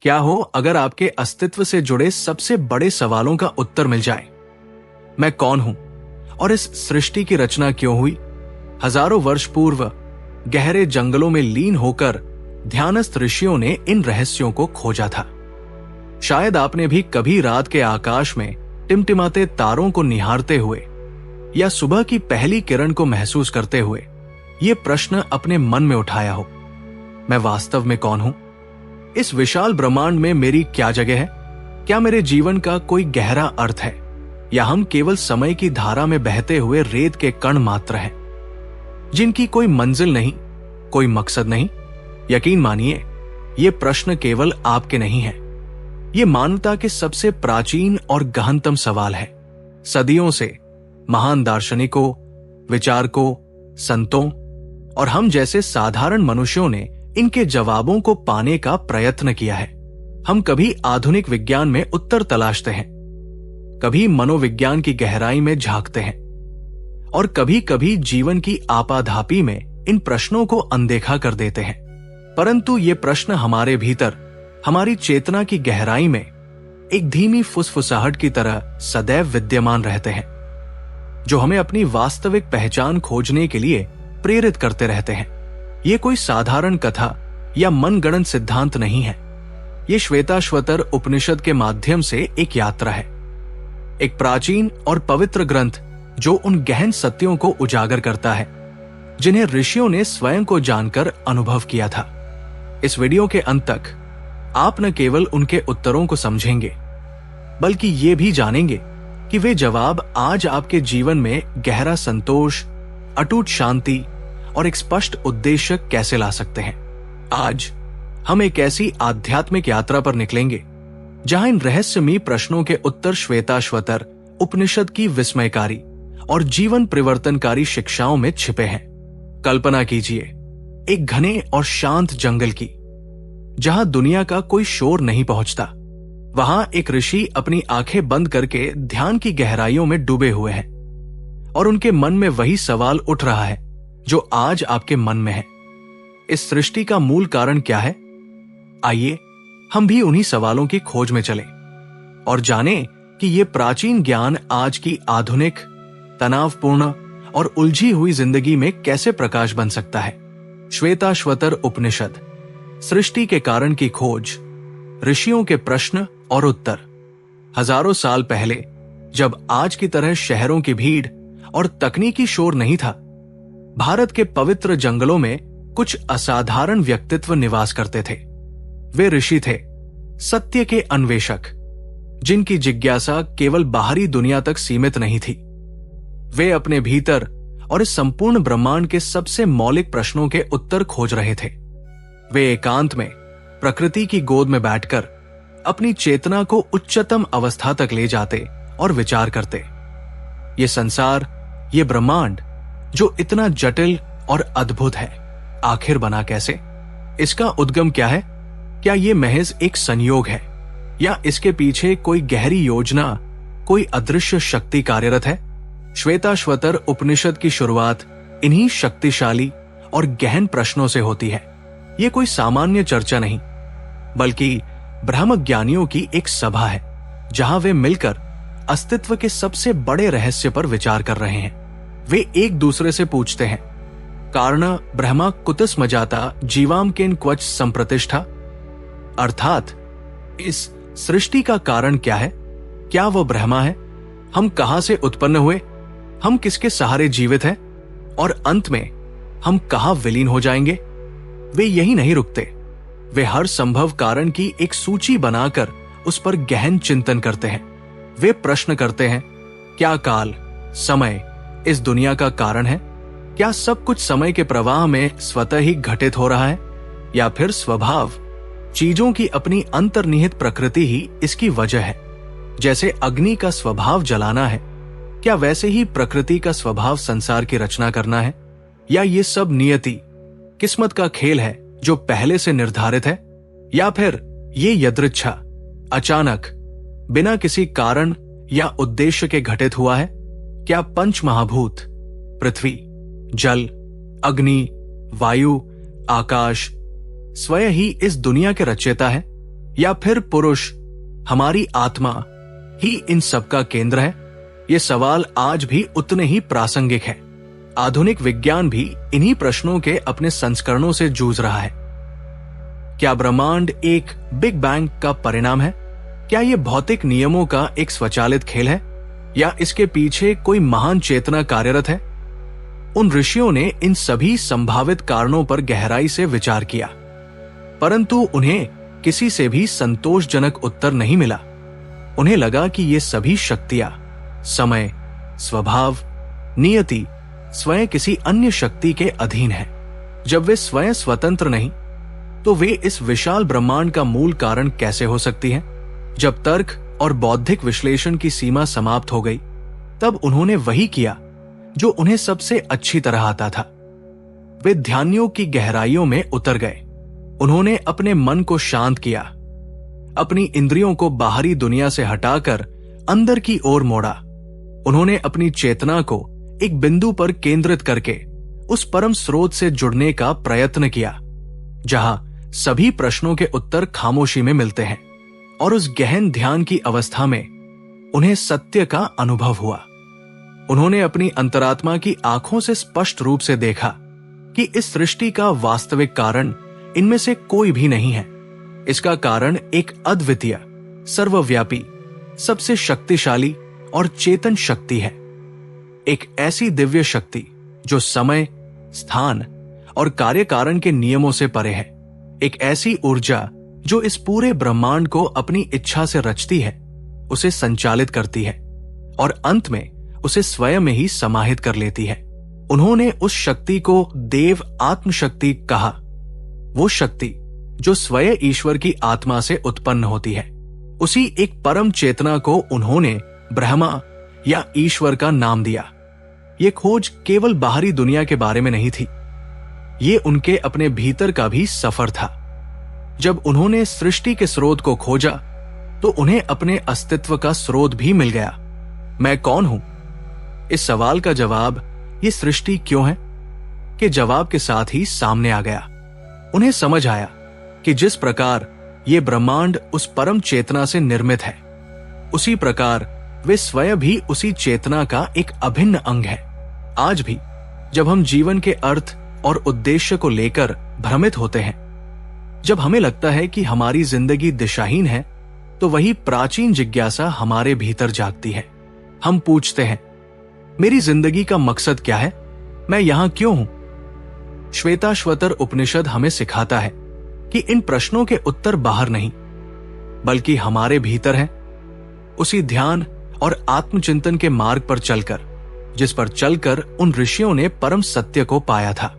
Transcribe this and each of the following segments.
क्या हो अगर आपके अस्तित्व से जुड़े सबसे बड़े सवालों का उत्तर मिल जाए? मैं कौन हूं और इस सृष्टि की रचना क्यों हुई? हजारों वर्ष पूर्व गहरे जंगलों में लीन होकर ध्यानस्थ ऋषियों ने इन रहस्यों को खोजा था। शायद आपने भी कभी रात के आकाश में टिमटिमाते तारों को निहारते हुए या सुबह की पहली किरण को महसूस करते हुए ये प्रश्न अपने मन में उठाया हो, मैं वास्तव में कौन हूं? इस विशाल ब्रह्मांड में मेरी क्या जगह है? क्या मेरे जीवन का कोई गहरा अर्थ है या हम केवल समय की धारा में बहते हुए रेत के कण मात्र हैं जिनकी कोई मंजिल नहीं, कोई मकसद नहीं? यकीन मानिए, ये प्रश्न केवल आपके नहीं हैं। ये मानवता के सबसे प्राचीन और गहनतम सवाल है। सदियों से महान दार्शनिकों, विचारकों, संतों और हम जैसे साधारण मनुष्यों ने इनके जवाबों को पाने का प्रयत्न किया है। हम कभी आधुनिक विज्ञान में उत्तर तलाशते हैं, कभी मनोविज्ञान की गहराई में झांकते हैं और कभी कभी जीवन की आपाधापी में इन प्रश्नों को अनदेखा कर देते हैं। परंतु ये प्रश्न हमारे भीतर, हमारी चेतना की गहराई में एक धीमी फुसफुसाहट की तरह सदैव विद्यमान रहते हैं, जो हमें अपनी वास्तविक पहचान खोजने के लिए प्रेरित करते रहते हैं। ये कोई साधारण कथा या मनगढ़ंत सिद्धांत नहीं है। ये श्वेताश्वतर उपनिषद के माध्यम से एक यात्रा है, एक प्राचीन और पवित्र ग्रंथ जो उन गहन सत्यों को उजागर करता है जिन्हें ऋषियों ने स्वयं को जानकर अनुभव किया था। इस वीडियो के अंत तक आप न केवल उनके उत्तरों को समझेंगे, बल्कि ये भी जानेंगे कि वे जवाब आज आपके जीवन में गहरा संतोष, अटूट शांति और एक स्पष्ट उद्देश्य कैसे ला सकते हैं। आज हम एक ऐसी आध्यात्मिक यात्रा पर निकलेंगे जहां इन रहस्यमयी प्रश्नों के उत्तर श्वेताश्वतर उपनिषद की विस्मयकारी और जीवन परिवर्तनकारी शिक्षाओं में छिपे हैं। कल्पना कीजिए एक घने और शांत जंगल की, जहां दुनिया का कोई शोर नहीं पहुंचता। वहां एक ऋषि अपनी आंखें बंद करके ध्यान की गहराइयों में डूबे हुए हैं और उनके मन में वही सवाल उठ रहा है जो आज आपके मन में है। इस सृष्टि का मूल कारण क्या है? आइए हम भी उन्हीं सवालों की खोज में चलें और जानें कि यह प्राचीन ज्ञान आज की आधुनिक, तनावपूर्ण और उलझी हुई जिंदगी में कैसे प्रकाश बन सकता है। श्वेताश्वतर उपनिषद, सृष्टि के कारण की खोज, ऋषियों के प्रश्न और उत्तर। हजारों साल पहले, जब आज की तरह शहरों की भीड़ और तकनीकी शोर नहीं था, भारत के पवित्र जंगलों में कुछ असाधारण व्यक्तित्व निवास करते थे। वे ऋषि थे, सत्य के अन्वेषक, जिनकी जिज्ञासा केवल बाहरी दुनिया तक सीमित नहीं थी। वे अपने भीतर और इस संपूर्ण ब्रह्मांड के सबसे मौलिक प्रश्नों के उत्तर खोज रहे थे। वे एकांत में प्रकृति की गोद में बैठकर अपनी चेतना को उच्चतम अवस्था तक ले जाते और विचार करते। ये संसार, ये ब्रह्मांड जो इतना जटिल और अद्भुत है, आखिर बना कैसे? इसका उद्गम क्या है? क्या ये महज एक संयोग है या इसके पीछे कोई गहरी योजना, कोई अदृश्य शक्ति कार्यरत है? श्वेताश्वतर उपनिषद की शुरुआत इन्हीं शक्तिशाली और गहन प्रश्नों से होती है। ये कोई सामान्य चर्चा नहीं, बल्कि ब्रह्मज्ञानियों की एक सभा है, जहां वे मिलकर अस्तित्व के सबसे बड़े रहस्य पर विचार कर रहे हैं। वे एक दूसरे से पूछते हैं, कारण ब्रह्मा कुतस्म जाता जीवाम केन क्वच संप्रतिष्ठा, अर्थात इस सृष्टि का कारण क्या है? क्या वह ब्रह्मा है? हम कहां से उत्पन्न हुए? हम किसके सहारे जीवित हैं? और अंत में हम कहां विलीन हो जाएंगे? वे यही नहीं रुकते। वे हर संभव कारण की एक सूची बनाकर उस पर गहन चिंतन करते हैं। वे प्रश्न करते हैं, क्या काल, समय इस दुनिया का कारण है? क्या सब कुछ समय के प्रवाह में स्वतः ही घटित हो रहा है, या फिर स्वभाव, चीजों की अपनी अंतर्निहित प्रकृति ही इसकी वजह है? जैसे अग्नि का स्वभाव जलाना है, क्या वैसे ही प्रकृति का स्वभाव संसार की रचना करना है? या ये सब नियति, किस्मत का खेल है जो पहले से निर्धारित है? या फिर ये यदृच्छा, अचानक, बिना किसी कारण या उद्देश्य के घटित हुआ है? क्या पंच महाभूत, पृथ्वी, जल, अग्नि, वायु, आकाश स्वयं ही इस दुनिया के रचयिता है, या फिर पुरुष, हमारी आत्मा ही इन सब का केंद्र है? ये सवाल आज भी उतने ही प्रासंगिक है। आधुनिक विज्ञान भी इन्हीं प्रश्नों के अपने संस्करणों से जूझ रहा है। क्या ब्रह्मांड एक बिग बैंग का परिणाम है? क्या यह भौतिक नियमों का एक स्वचालित खेल है, या इसके पीछे कोई महान चेतना कार्यरत है? उन ऋषियों ने इन सभी संभावित कारणों पर गहराई से विचार किया, परंतु उन्हें किसी से भी संतोषजनक उत्तर नहीं मिला। उन्हें लगा कि ये सभी शक्तियां, समय, स्वभाव, नियति स्वयं किसी अन्य शक्ति के अधीन है। जब वे स्वयं स्वतंत्र नहीं, तो वे इस विशाल ब्रह्मांड का मूल कारण कैसे हो सकती हैं? जब तर्क और बौद्धिक विश्लेषण की सीमा समाप्त हो गई, तब उन्होंने वही किया जो उन्हें सबसे अच्छी तरह आता था। वे ध्यानियों की गहराइयों में उतर गए। उन्होंने अपने मन को शांत किया, अपनी इंद्रियों को बाहरी दुनिया से हटाकर अंदर की ओर मोड़ा। उन्होंने अपनी चेतना को एक बिंदु पर केंद्रित करके उस परम स्रोत से जुड़ने का प्रयत्न किया, जहां सभी प्रश्नों के उत्तर खामोशी में मिलते हैं। और उस गहन ध्यान की अवस्था में उन्हें सत्य का अनुभव हुआ। उन्होंने अपनी अंतरात्मा की आंखों से स्पष्ट रूप से देखा कि इस सृष्टि का वास्तविक कारण इनमें से कोई भी नहीं है। इसका कारण एक अद्वितीय, सर्वव्यापी, सबसे शक्तिशाली और चेतन शक्ति है। एक ऐसी दिव्य शक्ति जो समय, स्थान और कार्यकारण के नियमों से परे है। एक ऐसी ऊर्जा जो इस पूरे ब्रह्मांड को अपनी इच्छा से रचती है, उसे संचालित करती है और अंत में उसे स्वयं में ही समाहित कर लेती है। उन्होंने उस शक्ति को देव आत्मशक्ति कहा। वो शक्ति जो स्वयं ईश्वर की आत्मा से उत्पन्न होती है, उसी एक परम चेतना को उन्होंने ब्रह्मा या ईश्वर का नाम दिया। ये खोज केवल बाहरी दुनिया के बारे में नहीं थी, ये उनके अपने भीतर का भी सफर था। जब उन्होंने सृष्टि के स्रोत को खोजा, तो उन्हें अपने अस्तित्व का स्रोत भी मिल गया। मैं कौन हूं? इस सवाल का जवाब ये सृष्टि क्यों है के जवाब के साथ ही सामने आ गया। उन्हें समझ आया कि जिस प्रकार ये ब्रह्मांड उस परम चेतना से निर्मित है, उसी प्रकार वे स्वयं भी उसी चेतना का एक अभिन्न अंग है। आज भी जब हम जीवन के अर्थ और उद्देश्य को लेकर भ्रमित होते हैं, जब हमें लगता है कि हमारी जिंदगी दिशाहीन है, तो वही प्राचीन जिज्ञासा हमारे भीतर जागती है। हम पूछते हैं, मेरी जिंदगी का मकसद क्या है? मैं यहां क्यों हूं? श्वेताश्वतर उपनिषद हमें सिखाता है कि इन प्रश्नों के उत्तर बाहर नहीं, बल्कि हमारे भीतर हैं। उसी ध्यान और आत्मचिंतन के मार्ग पर चलकर, जिस पर चलकर उन ऋषियों ने परम सत्य को पाया था।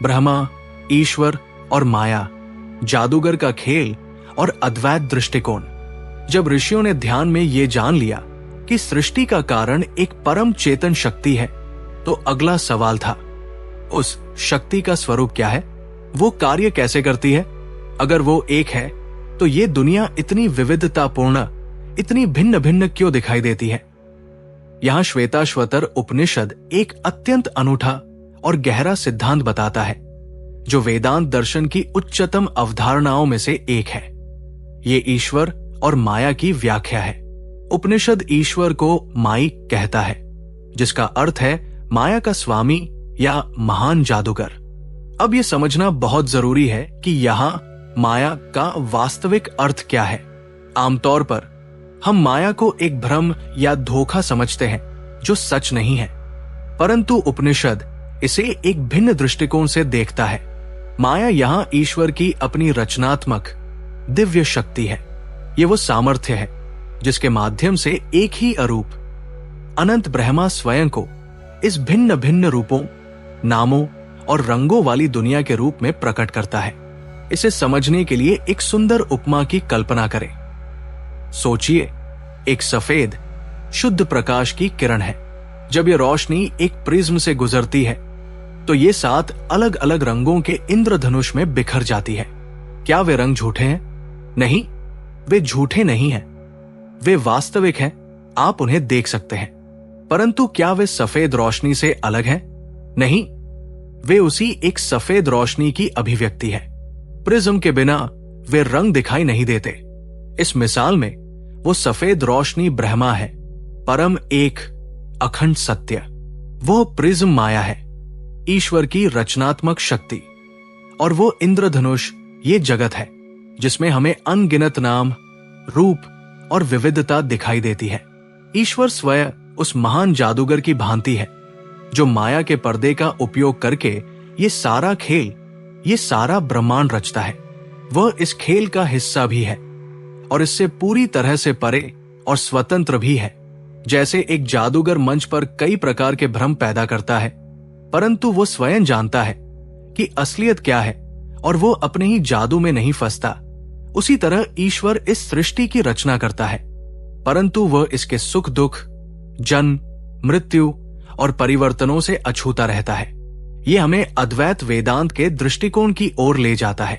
ब्रह्मा, ईश्वर और माया, जादूगर का खेल और अद्वैत दृष्टिकोण। जब ऋषियों ने ध्यान में ये जान लिया कि सृष्टि का कारण एक परम चेतन शक्ति है, तो अगला सवाल था, उस शक्ति का स्वरूप क्या है? वो कार्य कैसे करती है? अगर वो एक है, तो ये दुनिया इतनी विविधतापूर्ण, इतनी भिन्न भिन्न क्यों दिखाई देती है? यहां श्वेताश्वतर उपनिषद एक अत्यंत अनूठा और गहरा सिद्धांत बताता है, जो वेदांत दर्शन की उच्चतम अवधारणाओं में से एक है। ये ईश्वर और माया की व्याख्या है। उपनिषद ईश्वर को माई कहता है, जिसका अर्थ है माया का स्वामी या महान जादूगर। अब यह समझना बहुत जरूरी है कि यहां माया का वास्तविक अर्थ क्या है। आमतौर पर हम माया को एक भ्रम या धोखा समझते हैं जो सच नहीं है, परंतु उपनिषद इसे एक भिन्न दृष्टिकोण से देखता है। माया यहां ईश्वर की अपनी रचनात्मक दिव्य शक्ति है। ये वो सामर्थ्य है जिसके माध्यम से एक ही अरूप अनंत ब्रह्मा स्वयं को इस भिन्न भिन्न रूपों, नामों और रंगों वाली दुनिया के रूप में प्रकट करता है। इसे समझने के लिए एक सुंदर उपमा की कल्पना करें। सोचिए, एक सफेद शुद्ध प्रकाश की किरण है। जब यह रोशनी एक प्रिज्म से गुजरती है, तो ये 7 अलग अलग रंगों के इंद्रधनुष में बिखर जाती है। क्या वे रंग झूठे हैं? नहीं, वे झूठे नहीं हैं, वे वास्तविक हैं। आप उन्हें देख सकते हैं, परंतु क्या वे सफेद रोशनी से अलग हैं? नहीं, वे उसी एक सफेद रोशनी की अभिव्यक्ति है। प्रिज्म के बिना वे रंग दिखाई नहीं देते। इस मिसाल में वो सफेद रोशनी ब्रह्मा है, परम एक अखंड सत्य। वो प्रिज्म माया है, ईश्वर की रचनात्मक शक्ति। और वो इंद्रधनुष ये जगत है जिसमें हमें अनगिनत नाम, रूप और विविधता दिखाई देती है। ईश्वर स्वयं उस महान जादूगर की भांति है जो माया के पर्दे का उपयोग करके ये सारा खेल, ये सारा ब्रह्मांड रचता है। वह इस खेल का हिस्सा भी है और इससे पूरी तरह से परे और स्वतंत्र भी है। जैसे एक जादूगर मंच पर कई प्रकार के भ्रम पैदा करता है, परंतु वो स्वयं जानता है कि असलियत क्या है और वो अपने ही जादू में नहीं फंसता। उसी तरह ईश्वर इस सृष्टि की रचना करता है, परंतु वह इसके सुख दुख, जन्म, मृत्यु और परिवर्तनों से अछूता रहता है। ये हमें अद्वैत वेदांत के दृष्टिकोण की ओर ले जाता है।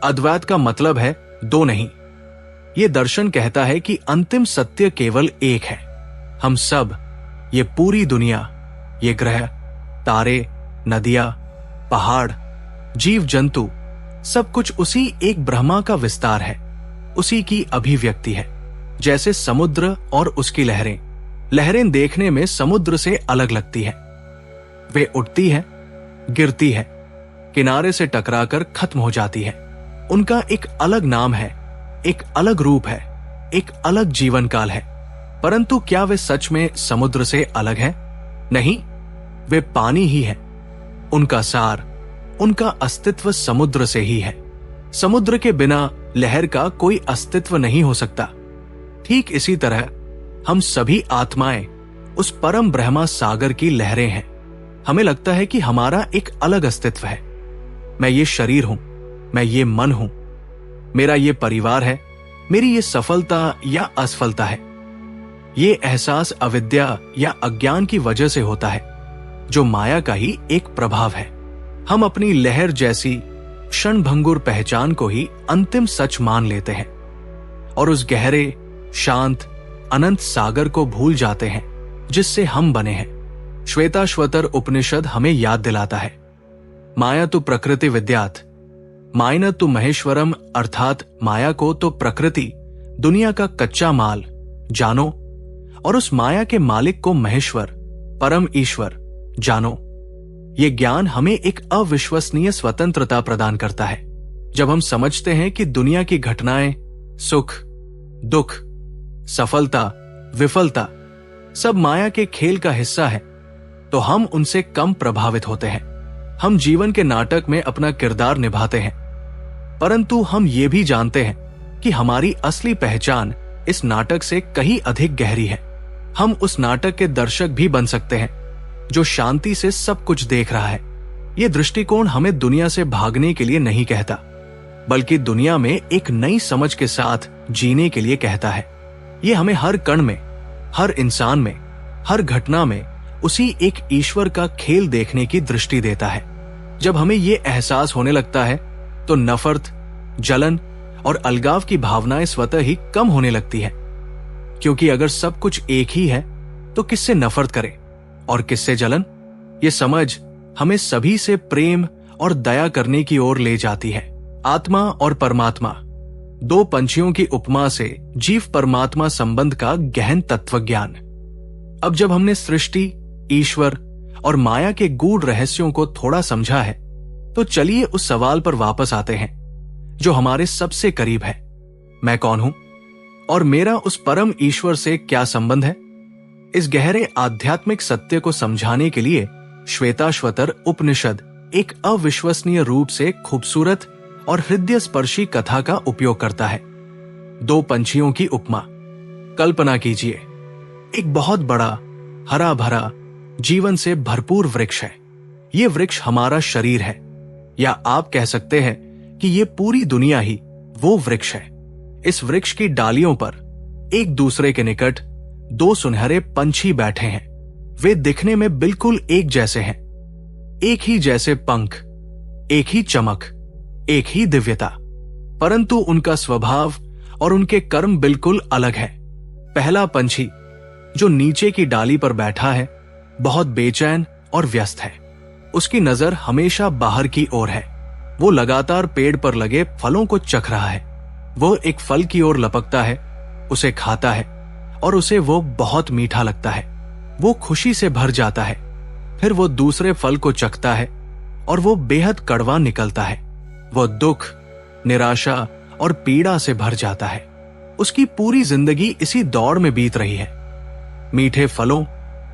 अद्वैत का मतलब है दो नहीं। ये दर्शन कहता है कि अंतिम सत्य केवल एक है। हम सब, ये पूरी दुनिया, ये ग्रह, तारे, नदियां, पहाड़, जीव जंतु, सब कुछ उसी एक ब्रह्मा का विस्तार है, उसी की अभिव्यक्ति है। जैसे समुद्र और उसकी लहरें, लहरें देखने में समुद्र से अलग लगती है। वे उठती है, गिरती है, किनारे से टकराकर खत्म हो जाती है। उनका एक अलग नाम है, एक अलग रूप है, एक अलग जीवन काल है। परंतु क्या वे सच में समुद्र से अलग है? नहीं, वे पानी ही है। उनका सार, उनका अस्तित्व समुद्र से ही है। समुद्र के बिना लहर का कोई अस्तित्व नहीं हो सकता। ठीक इसी तरह हम सभी आत्माएं उस परम ब्रह्मा सागर की लहरें हैं। हमें लगता है कि हमारा एक अलग अस्तित्व है। मैं ये शरीर हूं, मैं ये मन हूं, मेरा ये परिवार है, मेरी ये सफलता या असफलता है। ये एहसास अविद्या या अज्ञान की वजह से होता है, जो माया का ही एक प्रभाव है। हम अपनी लहर जैसी क्षणभंगुर पहचान को ही अंतिम सच मान लेते हैं और उस गहरे, शांत, अनंत सागर को भूल जाते हैं जिससे हम बने हैं। श्वेताश्वतर उपनिषद हमें याद दिलाता है, माया तो प्रकृति विद्यात, मायना तो महेश्वरम, अर्थात माया को तो प्रकृति, दुनिया का कच्चा माल जानो और उस माया के मालिक को महेश्वर, परम ईश्वर जानो। ये ज्ञान हमें एक अविश्वसनीय स्वतंत्रता प्रदान करता है। जब हम समझते हैं कि दुनिया की घटनाएं, सुख, दुख, सफलता, विफलता सब माया के खेल का हिस्सा है, तो हम उनसे कम प्रभावित होते हैं। हम जीवन के नाटक में अपना किरदार निभाते हैं, परंतु हम ये भी जानते हैं कि हमारी असली पहचान इस नाटक से कहीं अधिक गहरी है। हम उस नाटक के दर्शक भी बन सकते हैं जो शांति से सब कुछ देख रहा है। यह दृष्टिकोण हमें दुनिया से भागने के लिए नहीं कहता, बल्कि दुनिया में एक नई समझ के साथ जीने के लिए कहता है। यह हमें हर कण में, हर इंसान में, हर घटना में उसी एक ईश्वर का खेल देखने की दृष्टि देता है। जब हमें यह एहसास होने लगता है तो नफरत, जलन और अलगाव की भावनाएं स्वतः ही कम होने लगती है, क्योंकि अगर सब कुछ एक ही है तो किससे नफरत करें और किससे जलन? ये समझ हमें सभी से प्रेम और दया करने की ओर ले जाती है। आत्मा और परमात्मा, दो पंछियों की उपमा से जीव परमात्मा संबंध का गहन तत्वज्ञान। अब जब हमने सृष्टि, ईश्वर और माया के गूढ़ रहस्यों को थोड़ा समझा है, तो चलिए उस सवाल पर वापस आते हैं जो हमारे सबसे करीब है। मैं कौन हूं और मेरा उस परम ईश्वर से क्या संबंध है? इस गहरे आध्यात्मिक सत्य को समझाने के लिए श्वेताश्वतर उपनिषद एक अविश्वसनीय रूप से खूबसूरत और हृदय स्पर्शी कथा का उपयोग करता है। दो पंछियों की उपमा। कल्पना कीजिए, एक बहुत बड़ा, हरा भरा, जीवन से भरपूर वृक्ष है। ये वृक्ष हमारा शरीर है, या आप कह सकते हैं कि ये पूरी दुनिया ही वो वृक्ष है। इस वृक्ष की डालियों पर एक दूसरे के निकट दो सुनहरे पंछी बैठे हैं। वे दिखने में बिल्कुल एक जैसे हैं, एक ही जैसे पंख, एक ही चमक, एक ही दिव्यता, परंतु उनका स्वभाव और उनके कर्म बिल्कुल अलग है। पहला पंछी जो नीचे की डाली पर बैठा है, बहुत बेचैन और व्यस्त है। उसकी नजर हमेशा बाहर की ओर है। वो लगातार पेड़ पर लगे फलों को चख रहा है। वो एक फल की ओर लपकता है, उसे खाता है और उसे वो बहुत मीठा लगता है। वो खुशी से भर जाता है। फिर वो दूसरे फल को चखता है और वो बेहद कड़वा निकलता है। वो दुख, निराशा और पीड़ा से भर जाता है। उसकी पूरी जिंदगी इसी दौड़ में बीत रही है। मीठे फलों,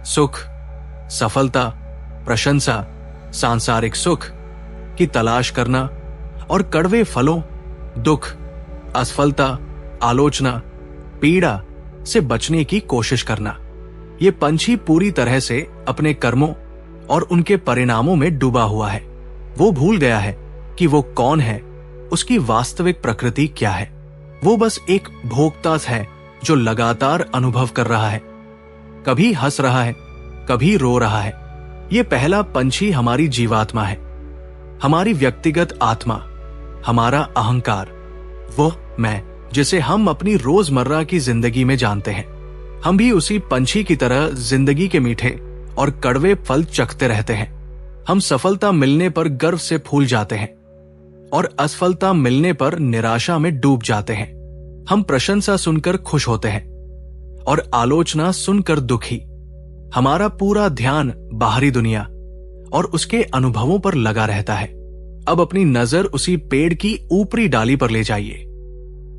सुख, सफलता, प्रशंसा, सांसारिक सुख की तलाश करना और कड़वे फलों, दुख, असफलता, आलोचना, पीड़ा से बचने की कोशिश करना। ये पंछी पूरी तरह से अपने कर्मों और उनके परिणामों में डूबा हुआ है। वो भूल गया है कि वो कौन है, उसकी वास्तविक प्रकृति क्या है। वो बस एक भोक्ता है जो लगातार अनुभव कर रहा है, कभी हंस रहा है, कभी रो रहा है। ये पहला पंछी हमारी जीवात्मा है, हमारी व्यक्तिगत आत्मा, हमारा अहंकार, वो मैं जिसे हम अपनी रोजमर्रा की जिंदगी में जानते हैं। हम भी उसी पंछी की तरह जिंदगी के मीठे और कड़वे फल चखते रहते हैं। हम सफलता मिलने पर गर्व से फूल जाते हैं और असफलता मिलने पर निराशा में डूब जाते हैं। हम प्रशंसा सुनकर खुश होते हैं और आलोचना सुनकर दुखी। हमारा पूरा ध्यान बाहरी दुनिया और उसके अनुभवों पर लगा रहता है। अब अपनी नजर उसी पेड़ की ऊपरी डाली पर ले जाइए।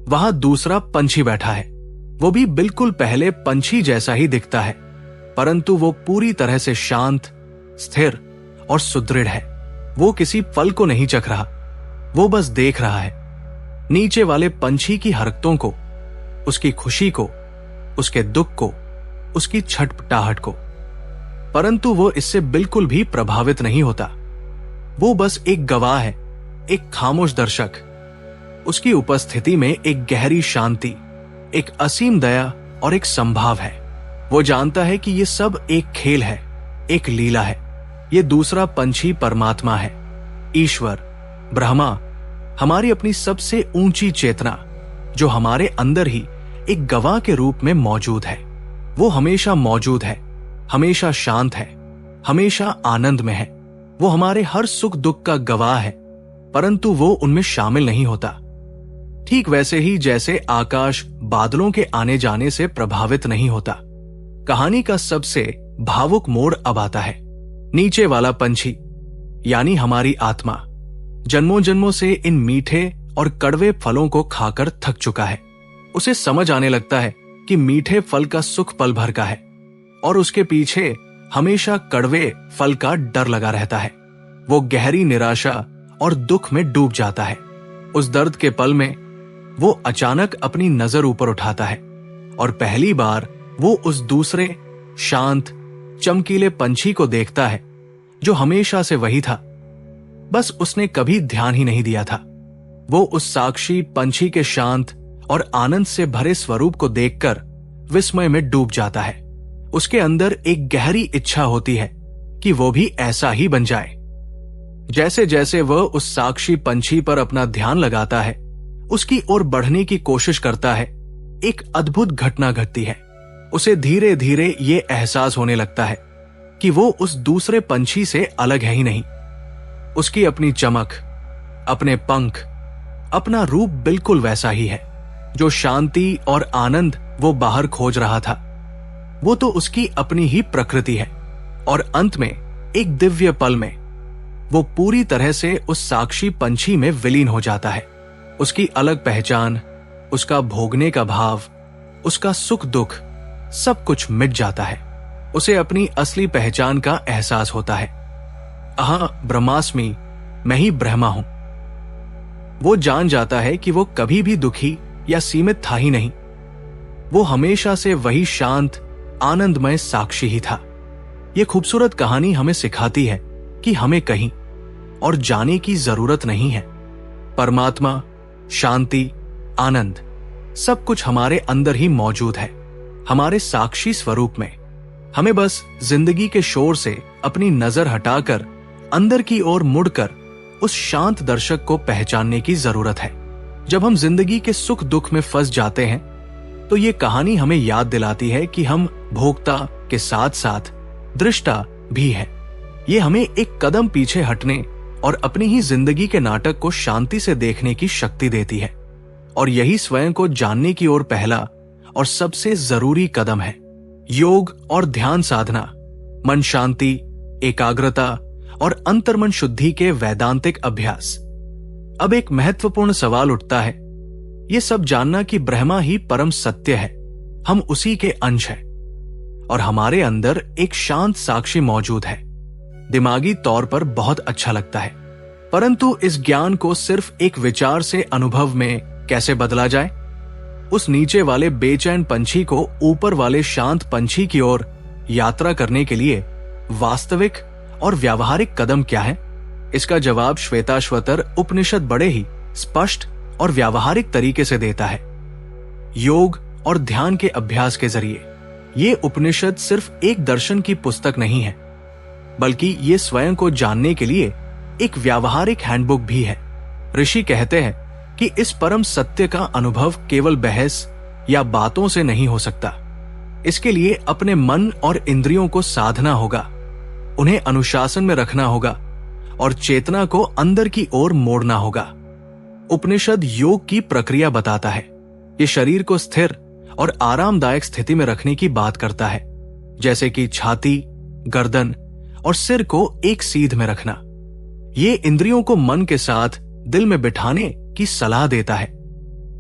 वहां दूसरा पंछी बैठा है। वो भी बिल्कुल पहले पंछी जैसा ही दिखता है, परंतु वो पूरी तरह से शांत, स्थिर और सुदृढ़ है। वो किसी फल को नहीं चख रहा, वो बस देख रहा है। नीचे वाले पंछी की हरकतों को, उसकी खुशी को, उसके दुख को, उसकी छटपटाहट को, परंतु वो इससे बिल्कुल भी प्रभावित नहीं होता। वो बस एक गवाह है, एक खामोश दर्शक। उसकी उपस्थिति में एक गहरी शांति, एक असीम दया और एक संभाव है। वो जानता है कि ये सब एक खेल है, एक लीला है। ये दूसरा पंछी परमात्मा है, ईश्वर, ब्रह्मा, हमारी अपनी सबसे ऊंची चेतना, जो हमारे अंदर ही एक गवाह के रूप में मौजूद है। वो हमेशा मौजूद है, हमेशा शांत है, हमेशा आनंद में है। वो हमारे हर सुख दुख का गवाह है, परंतु वो उनमें शामिल नहीं होता। ठीक वैसे ही जैसे आकाश बादलों के आने जाने से प्रभावित नहीं होता। कहानी का सबसे भावुक मोड़ अब आता है। नीचे वाला पंछी यानी हमारी आत्मा जन्मों जन्मों से इन मीठे और कड़वे फलों को खाकर थक चुका है। उसे समझ आने लगता है कि मीठे फल का सुख पल भर का है और उसके पीछे हमेशा कड़वे फल का डर लगा रहता है। वो गहरी निराशा और दुख में डूब जाता है। उस दर्द के पल में वो अचानक अपनी नजर ऊपर उठाता है और पहली बार वो उस दूसरे शांत, चमकीले पंछी को देखता है जो हमेशा से वही था, बस उसने कभी ध्यान ही नहीं दिया था। वो उस साक्षी पंछी के शांत और आनंद से भरे स्वरूप को देखकर विस्मय में डूब जाता है। उसके अंदर एक गहरी इच्छा होती है कि वो भी ऐसा ही बन जाए। जैसे जैसे वह उस साक्षी पंछी पर अपना ध्यान लगाता है, उसकी ओर बढ़ने की कोशिश करता है, एक अद्भुत घटना घटती है। उसे धीरे धीरे ये एहसास होने लगता है कि वो उस दूसरे पंछी से अलग है ही नहीं। उसकी अपनी चमक, अपने पंख, अपना रूप बिल्कुल वैसा ही है। जो शांति और आनंद वो बाहर खोज रहा था, वो तो उसकी अपनी ही प्रकृति है। और अंत में एक दिव्य पल में वो पूरी तरह से उस साक्षी पंछी में विलीन हो जाता है। उसकी अलग पहचान, उसका भोगने का भाव, उसका सुख दुख सब कुछ मिट जाता है। उसे अपनी असली पहचान का एहसास होता है। अहं ब्रह्मास्मि, मैं ही ब्रह्मा हूं। वो जान जाता है कि वो कभी भी दुखी या सीमित था ही नहीं। वो हमेशा से वही शांत, आनंदमय साक्षी ही था। ये खूबसूरत कहानी हमें सिखाती है कि हमें कहीं और जाने की जरूरत नहीं है। परमात्मा, शांति, आनंद सब कुछ हमारे अंदर ही मौजूद है, हमारे साक्षी स्वरूप में। हमें बस जिंदगी के शोर से अपनी नजर हटाकर अंदर की ओर मुड़कर उस शांत दर्शक को पहचानने की जरूरत है। जब हम जिंदगी के सुख दुख में फंस जाते हैं तो ये कहानी हमें याद दिलाती है कि हम भोक्ता के साथ साथ दृष्टा भी हैं। ये हमें एक कदम पीछे हटने और अपनी ही जिंदगी के नाटक को शांति से देखने की शक्ति देती है। और यही स्वयं को जानने की ओर पहला और सबसे जरूरी कदम है। योग और ध्यान साधना मन शांति, एकाग्रता और अंतर्मन शुद्धि के वैदांतिक अभ्यास। अब एक महत्वपूर्ण सवाल उठता है, यह सब जानना कि ब्रह्मा ही परम सत्य है, हम उसी के अंश हैं और हमारे अंदर एक शांत साक्षी मौजूद है। दिमागी तौर पर बहुत अच्छा लगता है, परंतु इस ज्ञान को सिर्फ एक विचार से अनुभव में कैसे बदला जाए? उस नीचे वाले बेचैन पंछी को ऊपर वाले शांत पंछी की ओर यात्रा करने के लिए वास्तविक और व्यावहारिक कदम क्या है? इसका जवाब श्वेताश्वतर उपनिषद बड़े ही स्पष्ट और व्यावहारिक तरीके से देता है। योग और ध्यान के अभ्यास के जरिए ये उपनिषद सिर्फ एक दर्शन की पुस्तक नहीं है, बल्कि ये स्वयं को जानने के लिए एक व्यावहारिक हैंडबुक भी है। ऋषि कहते हैं कि इस परम सत्य का अनुभव केवल बहस या बातों से नहीं हो सकता। इसके लिए अपने मन और इंद्रियों को साधना होगा, उन्हें अनुशासन में रखना होगा और चेतना को अंदर की ओर मोड़ना होगा। उपनिषद योग की प्रक्रिया बताता है। ये शरीर को स्थिर और आरामदायक स्थिति में रखने की बात करता है, जैसे कि छाती, गर्दन और सिर को एक सीध में रखना। ये इंद्रियों को मन के साथ दिल में बिठाने की सलाह देता है,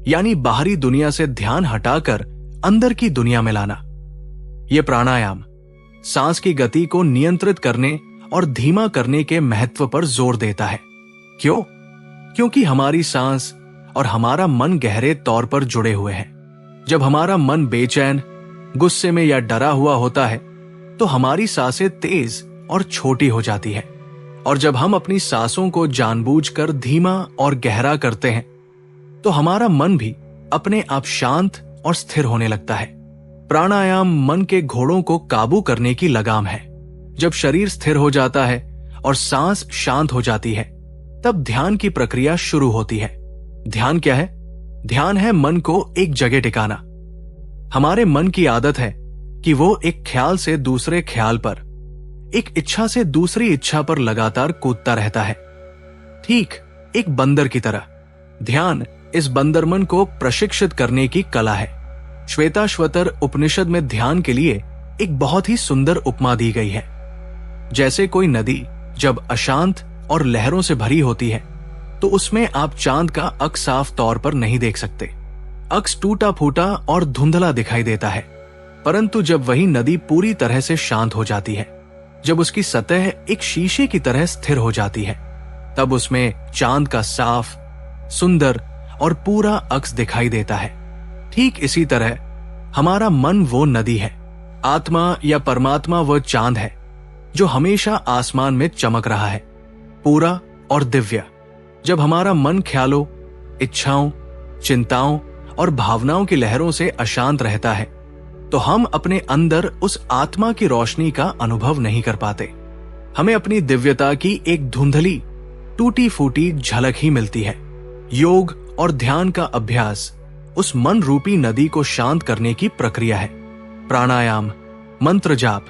यानी बाहरी दुनिया से ध्यान हटाकर अंदर की दुनिया में लाना। यह प्राणायाम सांस की गति को नियंत्रित करने और धीमा करने के महत्व पर जोर देता है। क्यों? क्योंकि हमारी सांस और हमारा मन गहरे तौर पर जुड़े हुए हैं। जब हमारा मन बेचैन, गुस्से में या डरा हुआ होता है तो हमारी सांसें तेज और छोटी हो जाती है, और जब हम अपनी सांसों को जानबूझकर धीमा और गहरा करते हैं तो हमारा मन भी अपने आप शांत और स्थिर होने लगता है। प्राणायाम मन के घोड़ों को काबू करने की लगाम है। जब शरीर स्थिर हो जाता है और सांस शांत हो जाती है, तब ध्यान की प्रक्रिया शुरू होती है। ध्यान क्या है? ध्यान है मन को एक जगह टिकाना। हमारे मन की आदत है कि वो एक ख्याल से दूसरे ख्याल पर, एक इच्छा से दूसरी इच्छा पर लगातार कूदता रहता है, ठीक एक बंदर की तरह। ध्यान इस बंदर मन को प्रशिक्षित करने की कला है। श्वेताश्वतर उपनिषद में ध्यान के लिए एक बहुत ही सुंदर उपमा दी गई है। जैसे कोई नदी जब अशांत और लहरों से भरी होती है तो उसमें आप चांद का अक्स साफ तौर पर नहीं देख सकते। अक्स टूटा फूटा और धुंधला दिखाई देता है, परंतु जब वही नदी पूरी तरह से शांत हो जाती है, जब उसकी सतह एक शीशे की तरह स्थिर हो जाती है, तब उसमें चांद का साफ, सुंदर और पूरा अक्स दिखाई देता है। ठीक इसी तरह हमारा मन वो नदी है, आत्मा या परमात्मा वो चांद है जो हमेशा आसमान में चमक रहा है, पूरा और दिव्य। जब हमारा मन ख्यालों, इच्छाओं, चिंताओं और भावनाओं की लहरों से अशांत रहता है तो हम अपने अंदर उस आत्मा की रोशनी का अनुभव नहीं कर पाते। हमें अपनी दिव्यता की एक धुंधली, टूटी फूटी झलक ही मिलती है। योग और ध्यान का अभ्यास उस मन रूपी नदी को शांत करने की प्रक्रिया है। प्राणायाम, मंत्र जाप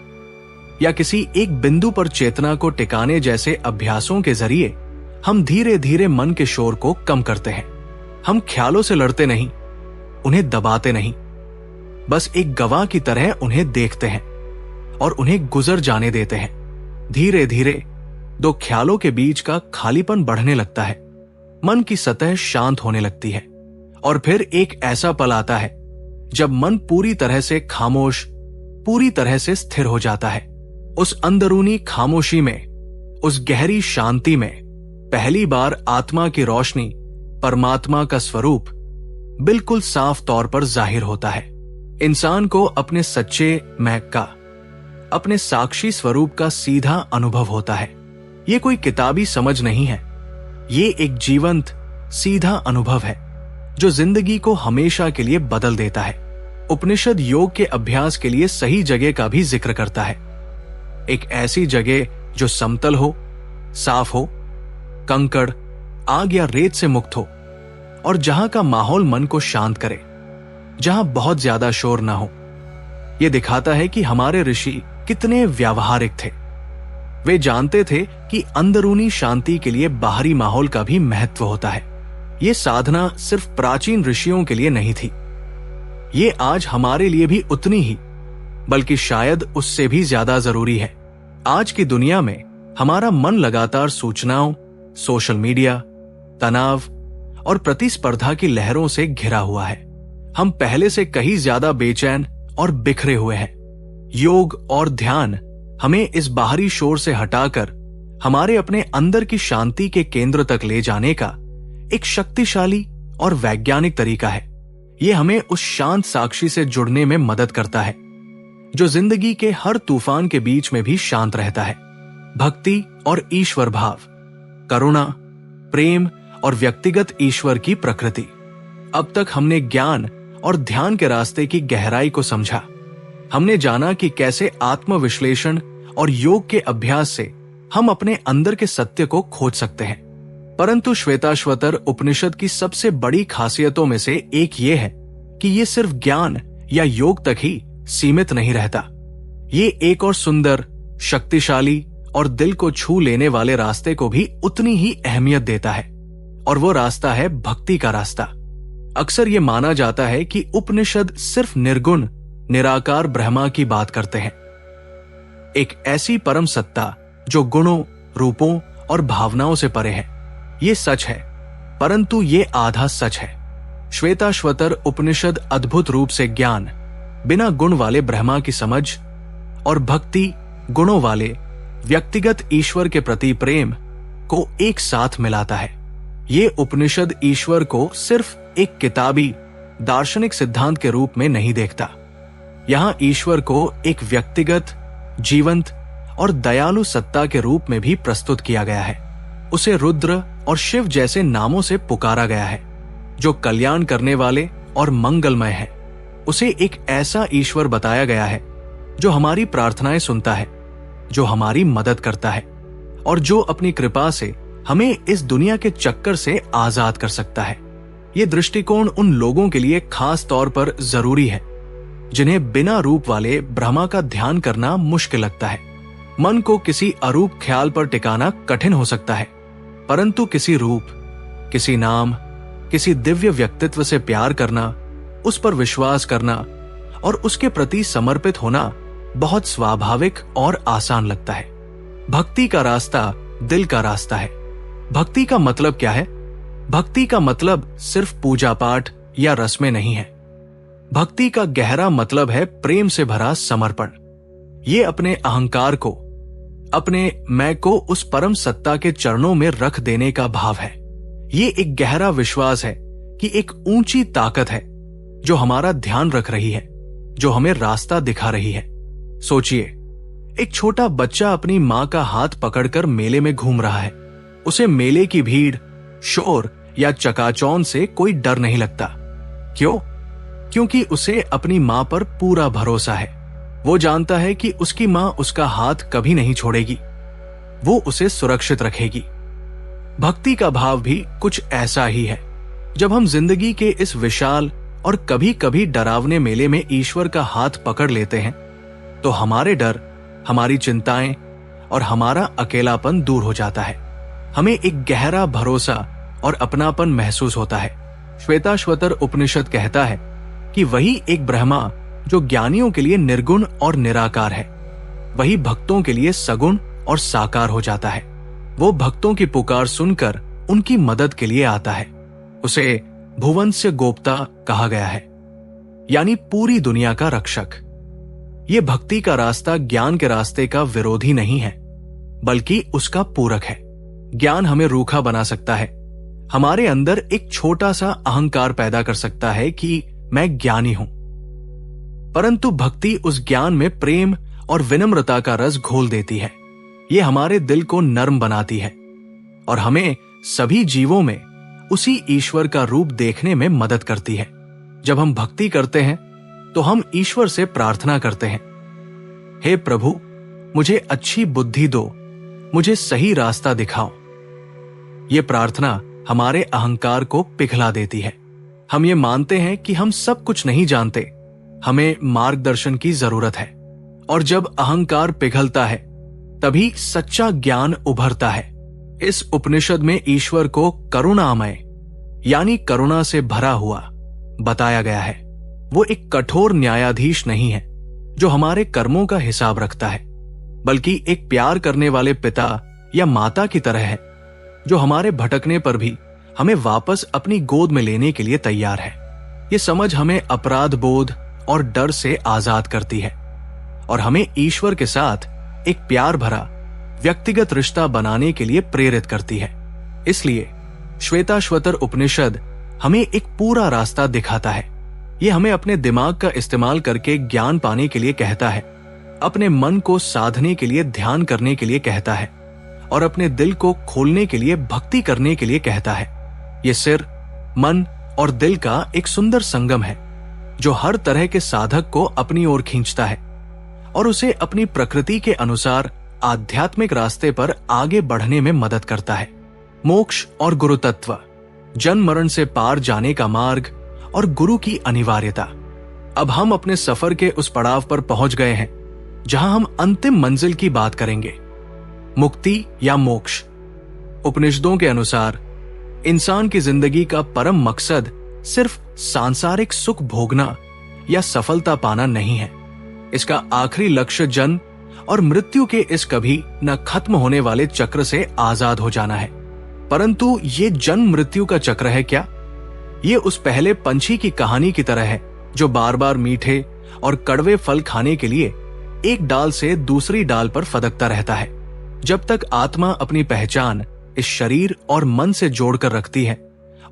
या किसी एक बिंदु पर चेतना को टिकाने जैसे अभ्यासों के जरिए हम धीरे धीरे मन के शोर को कम करते हैं। हम ख्यालों से लड़ते नहीं, उन्हें दबाते नहीं, बस एक गवाह की तरह उन्हें देखते हैं और उन्हें गुजर जाने देते हैं। धीरे धीरे दो ख्यालों के बीच का खालीपन बढ़ने लगता है, मन की सतह शांत होने लगती है और फिर एक ऐसा पल आता है जब मन पूरी तरह से खामोश, पूरी तरह से स्थिर हो जाता है। उस अंदरूनी खामोशी में, उस गहरी शांति में पहली बार आत्मा की रोशनी, परमात्मा का स्वरूप बिल्कुल साफ तौर पर जाहिर होता है। इंसान को अपने सच्चे मैं का, अपने साक्षी स्वरूप का सीधा अनुभव होता है। ये कोई किताबी समझ नहीं है, ये एक जीवंत सीधा अनुभव है जो जिंदगी को हमेशा के लिए बदल देता है। उपनिषद योग के अभ्यास के लिए सही जगह का भी जिक्र करता है। एक ऐसी जगह जो समतल हो, साफ हो, कंकड़, आग या रेत से मुक्त हो और जहां का माहौल मन को शांत करे, जहां बहुत ज्यादा शोर ना हो। यह दिखाता है कि हमारे ऋषि कितने व्यावहारिक थे। वे जानते थे कि अंदरूनी शांति के लिए बाहरी माहौल का भी महत्व होता है। ये साधना सिर्फ प्राचीन ऋषियों के लिए नहीं थी, ये आज हमारे लिए भी उतनी ही, बल्कि शायद उससे भी ज्यादा जरूरी है। आज की दुनिया में हमारा मन लगातार सूचनाओं, सोशल मीडिया, तनाव और प्रतिस्पर्धा की लहरों से घिरा हुआ है। हम पहले से कहीं ज्यादा बेचैन और बिखरे हुए हैं। योग और ध्यान हमें इस बाहरी शोर से हटाकर हमारे अपने अंदर की शांति के केंद्र तक ले जाने का एक शक्तिशाली और वैज्ञानिक तरीका है। यह हमें उस शांत साक्षी से जुड़ने में मदद करता है जो जिंदगी के हर तूफान के बीच में भी शांत रहता है। भक्ति और ईश्वर भाव, करुणा, प्रेम और व्यक्तिगत ईश्वर की प्रकृति। अब तक हमने ज्ञान और ध्यान के रास्ते की गहराई को समझा। हमने जाना कि कैसे आत्मविश्लेषण और योग के अभ्यास से हम अपने अंदर के सत्य को खोज सकते हैं। परंतु श्वेताश्वतर उपनिषद की सबसे बड़ी खासियतों में से एक ये है कि ये सिर्फ ज्ञान या योग तक ही सीमित नहीं रहता। ये एक और सुंदर, शक्तिशाली और दिल को छू लेने वाले रास्ते को भी उतनी ही अहमियत देता है, और वो रास्ता है भक्ति का रास्ता। अक्सर ये माना जाता है कि उपनिषद सिर्फ निर्गुण, निराकार ब्रह्मा की बात करते हैं, एक ऐसी परम सत्ता जो गुणों, रूपों और भावनाओं से परे है। ये सच है, परंतु ये आधा सच है। श्वेताश्वतर उपनिषद अद्भुत रूप से ज्ञान, बिना गुण वाले ब्रह्मा की समझ, और भक्ति, गुणों वाले व्यक्तिगत ईश्वर के प्रति प्रेम को एक साथ मिलाता है। ये उपनिषद ईश्वर को सिर्फ एक किताबी, दार्शनिक सिद्धांत के रूप में नहीं देखता। यहां ईश्वर को एक व्यक्तिगत, जीवंत और दयालु सत्ता के रूप में भी प्रस्तुत किया गया है। उसे रुद्र और शिव जैसे नामों से पुकारा गया है, जो कल्याण करने वाले और मंगलमय है। उसे एक ऐसा ईश्वर बताया गया है जो हमारी प्रार्थनाएं सुनता है, जो हमारी मदद करता है, और जो अपनी कृपा से हमें इस दुनिया के चक्कर से आजाद कर सकता है। ये दृष्टिकोण उन लोगों के लिए खास तौर पर जरूरी है जिन्हें बिना रूप वाले ब्रह्मा का ध्यान करना मुश्किल लगता है। मन को किसी अरूप ख्याल पर टिकाना कठिन हो सकता है, परंतु किसी रूप, किसी नाम, किसी दिव्य व्यक्तित्व से प्यार करना, उस पर विश्वास करना और उसके प्रति समर्पित होना बहुत स्वाभाविक और आसान लगता है। भक्ति का रास्ता दिल का रास्ता है। भक्ति का मतलब क्या है? भक्ति का मतलब सिर्फ पूजा पाठ या रस्में नहीं है। भक्ति का गहरा मतलब है प्रेम से भरा समर्पण। ये अपने अहंकार को, अपने मैं को उस परम सत्ता के चरणों में रख देने का भाव है। ये एक गहरा विश्वास है कि एक ऊंची ताकत है जो हमारा ध्यान रख रही है, जो हमें रास्ता दिखा रही है। सोचिए, एक छोटा बच्चा अपनी मां का हाथ पकड़कर मेले में घूम रहा है। उसे मेले की भीड़, शोर या चकाचौंध से कोई डर नहीं लगता। क्यों? क्योंकि उसे अपनी मां पर पूरा भरोसा है। वो जानता है कि उसकी मां उसका हाथ कभी नहीं छोड़ेगी, वो उसे सुरक्षित रखेगी। भक्ति का भाव भी कुछ ऐसा ही है। जब हम जिंदगी के इस विशाल और कभी कभी डरावने मेले में ईश्वर का हाथ पकड़ लेते हैं, तो हमारे डर, हमारी चिंताएं और हमारा अकेलापन दूर हो जाता है। हमें एक गहरा भरोसा और अपनापन महसूस होता है। श्वेताश्वतर उपनिषद कहता है कि वही एक ब्रह्मा जो ज्ञानियों के लिए निर्गुण और निराकार है, वही भक्तों के लिए सगुण और साकार हो जाता है। वो भक्तों की पुकार सुनकर उनकी मदद के लिए आता है। उसे भुवनस्य गोप्ता कहा गया है, यानी पूरी दुनिया का रक्षक। ये भक्ति का रास्ता ज्ञान के रास्ते का विरोधी नहीं है, बल्कि उसका पूरक है। ज्ञान हमें रूखा बना सकता है, हमारे अंदर एक छोटा सा अहंकार पैदा कर सकता है कि मैं ज्ञानी हूं, परंतु भक्ति उस ज्ञान में प्रेम और विनम्रता का रस घोल देती है। ये हमारे दिल को नर्म बनाती है और हमें सभी जीवों में उसी ईश्वर का रूप देखने में मदद करती है। जब हम भक्ति करते हैं तो हम ईश्वर से प्रार्थना करते हैं, हे प्रभु, मुझे अच्छी बुद्धि दो, मुझे सही रास्ता दिखाओ। ये प्रार्थना हमारे अहंकार को पिघला देती है। हम ये मानते हैं कि हम सब कुछ नहीं जानते, हमें मार्गदर्शन की जरूरत है। और जब अहंकार पिघलता है तभी सच्चा ज्ञान उभरता है। इस उपनिषद में ईश्वर को करुणामय यानी करुणा से भरा हुआ बताया गया है। वो एक कठोर न्यायाधीश नहीं है जो हमारे कर्मों का हिसाब रखता है, बल्कि एक प्यार करने वाले पिता या माता की तरह है जो हमारे भटकने पर भी हमें वापस अपनी गोद में लेने के लिए तैयार है। ये समझ हमें अपराध बोध और डर से आजाद करती है और हमें ईश्वर के साथ एक प्यार भरा व्यक्तिगत रिश्ता बनाने के लिए प्रेरित करती है। इसलिए श्वेताश्वतर उपनिषद हमें एक पूरा रास्ता दिखाता है। ये हमें अपने दिमाग का इस्तेमाल करके ज्ञान पाने के लिए कहता है, अपने मन को साधने के लिए ध्यान करने के लिए कहता है और अपने दिल को खोलने के लिए भक्ति करने के लिए कहता है। ये सिर, मन और दिल का एक सुंदर संगम है जो हर तरह के साधक को अपनी ओर खींचता है और उसे अपनी प्रकृति के अनुसार आध्यात्मिक रास्ते पर आगे बढ़ने में मदद करता है। मोक्ष और गुरु तत्व, जन्म मरण से पार जाने का मार्ग और गुरु की अनिवार्यता। अब हम अपने सफर के उस पड़ाव पर पहुंच गए हैं जहां हम अंतिम मंजिल की बात करेंगे, मुक्ति या मोक्ष। उपनिषदों के अनुसार इंसान की जिंदगी का परम मकसद सिर्फ सांसारिक सुख भोगना या सफलता पाना नहीं है। इसका आखिरी लक्ष्य जन्म और मृत्यु के इस कभी न खत्म होने वाले चक्र से आजाद हो जाना है। परंतु ये जन्म मृत्यु का चक्र है क्या? ये उस पहले पंछी की कहानी की तरह है जो बार बार मीठे और कड़वे फल खाने के लिए एक डाल से दूसरी डाल पर फदकता रहता है, जब तक आत्मा अपनी पहचान इस शरीर और मन से जोड़कर रखती है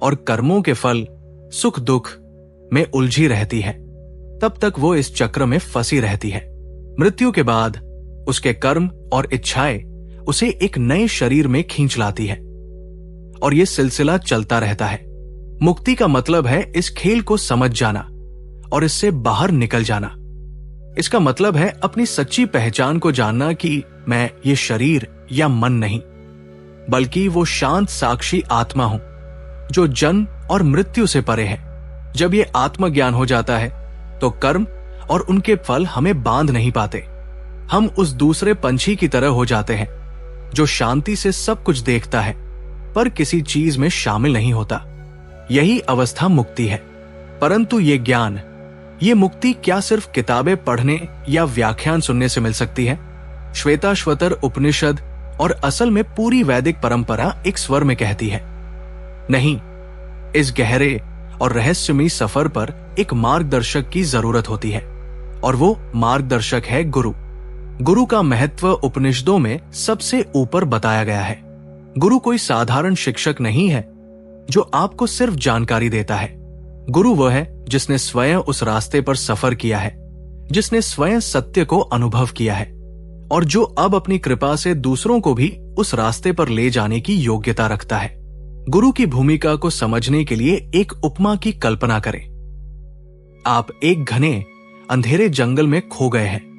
और कर्मों के फल सुख दुख में उलझी रहती है, तब तक वो इस चक्र में फंसी रहती है। मृत्यु के बाद उसके कर्म और इच्छाएं उसे एक नए शरीर में खींच लाती है और ये सिलसिला चलता रहता है। मुक्ति का मतलब है इस खेल को समझ जाना और इससे बाहर निकल जाना। इसका मतलब है अपनी सच्ची पहचान को जानना कि मैं ये शरीर या मन नहीं, बल्कि वो शांत साक्षी आत्मा हूं जो जन्म और मृत्यु से परे है। जब ये आत्मज्ञान हो जाता है तो कर्म और उनके फल हमें बांध नहीं पाते। हम उस दूसरे पंछी की तरह हो जाते हैं जो शांति से सब कुछ देखता है पर किसी चीज में शामिल नहीं होता। यही अवस्था मुक्ति है। परंतु ये ज्ञान, ये मुक्ति क्या सिर्फ किताबें पढ़ने या व्याख्यान सुनने से मिल सकती है? श्वेताश्वतर उपनिषद और असल में पूरी वैदिक परंपरा एक स्वर में कहती है, नहीं, इस गहरे और रहस्यमयी सफर पर एक मार्गदर्शक की जरूरत होती है और वो मार्गदर्शक है गुरु। गुरु का महत्व उपनिषदों में सबसे ऊपर बताया गया है। गुरु कोई साधारण शिक्षक नहीं है जो आपको सिर्फ जानकारी देता है। गुरु वह है जिसने स्वयं उस रास्ते पर सफर किया है, जिसने स्वयं सत्य को अनुभव किया है और जो अब अपनी कृपा से दूसरों को भी उस रास्ते पर ले जाने की योग्यता रखता है। गुरु की भूमिका को समझने के लिए एक उपमा की कल्पना करें। आप एक घने अंधेरे जंगल में खो गए हैं।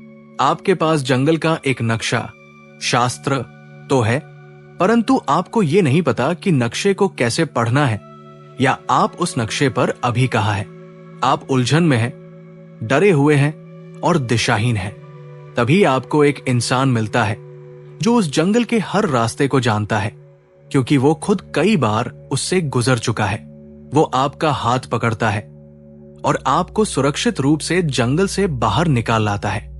आपके पास जंगल का एक नक्शा, शास्त्र तो है, परंतु आपको ये नहीं पता कि नक्शे को कैसे पढ़ना है या आप उस नक्शे पर अभी कहाँ हैं। आप उलझन में हैं, डरे हुए हैं और दिशाहीन हैं। तभी आपको एक इंसान मिलता है जो उस जंगल के हर रास्ते को जानता है, क्योंकि वो खुद कई बार उससे गुजर चुका है। वो आपका हाथ पकड़ता है और आपको सुरक्षित रूप से जंगल से बाहर निकाल लाता है।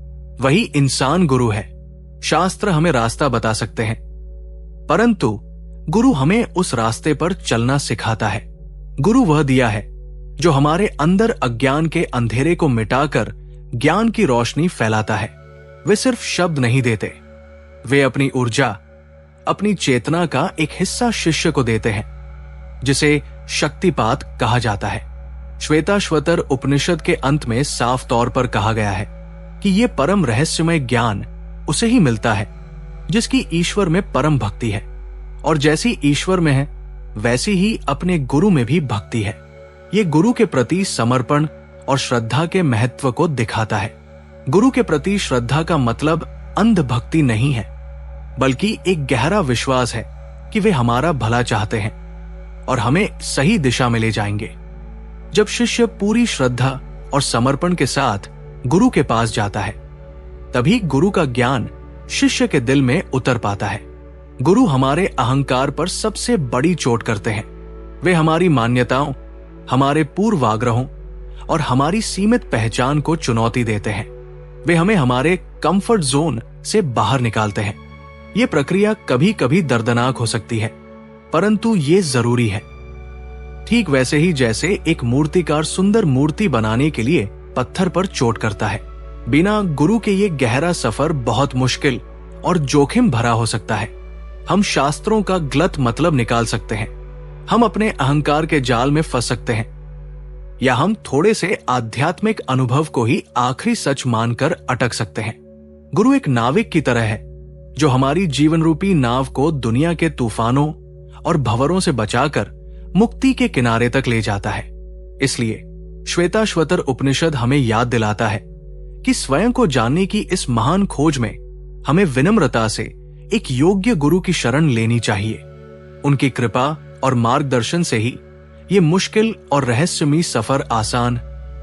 वही इंसान गुरु है। शास्त्र हमें रास्ता बता सकते हैं, परंतु गुरु हमें उस रास्ते पर चलना सिखाता है। गुरु वह दिया है जो हमारे अंदर अज्ञान के अंधेरे को मिटाकर ज्ञान की रोशनी फैलाता है। वे सिर्फ शब्द नहीं देते, वे अपनी ऊर्जा, अपनी चेतना का एक हिस्सा शिष्य को देते हैं, जिसे शक्तिपात कहा जाता है। श्वेताश्वतर उपनिषद के अंत में साफ तौर पर कहा गया है कि यह परम रहस्यमय ज्ञान उसे ही मिलता है जिसकी ईश्वर में परम भक्ति है, और जैसी ईश्वर में है वैसी ही अपने गुरु में भी भक्ति है। ये गुरु के प्रति समर्पण और श्रद्धा के महत्व को दिखाता है। गुरु के प्रति श्रद्धा का मतलब अंध भक्ति नहीं है, बल्कि एक गहरा विश्वास है कि वे हमारा भला चाहते हैं और हमें सही दिशा में ले जाएंगे। जब शिष्य पूरी श्रद्धा और समर्पण के साथ गुरु के पास जाता है, तभी गुरु का ज्ञान शिष्य के दिल में उतर पाता है। गुरु हमारे अहंकार पर सबसे बड़ी चोट करते हैं। वे हमारी मान्यताओं, हमारे पूर्वाग्रहों और हमारी सीमित पहचान को चुनौती देते हैं। वे हमें हमारे कंफर्ट जोन से बाहर निकालते हैं। ये प्रक्रिया कभी कभी दर्दनाक हो सकती है, परंतु ये जरूरी है। ठीक वैसे ही जैसे एक मूर्तिकार सुंदर मूर्ति बनाने के लिए पत्थर पर चोट करता है। बिना गुरु के ये गहरा सफर बहुत मुश्किल और जोखिम भरा हो सकता है। हम शास्त्रों का गलत मतलब निकाल सकते हैं, हम अपने अहंकार के जाल में फंस सकते हैं, या हम थोड़े से आध्यात्मिक अनुभव को ही आखिरी सच मानकर अटक सकते हैं। गुरु एक नाविक की तरह है जो हमारी जीवन रूपी नाव को दुनिया के तूफानों और भंवरों से बचाकर मुक्ति के किनारे तक ले जाता है। इसलिए श्वेताश्वतर उपनिषद हमें याद दिलाता है कि स्वयं को जानने की इस महान खोज में हमें विनम्रता से एक योग्य गुरु की शरण लेनी चाहिए। उनकी कृपा और मार्गदर्शन से ही ये मुश्किल और रहस्यमयी सफर आसान,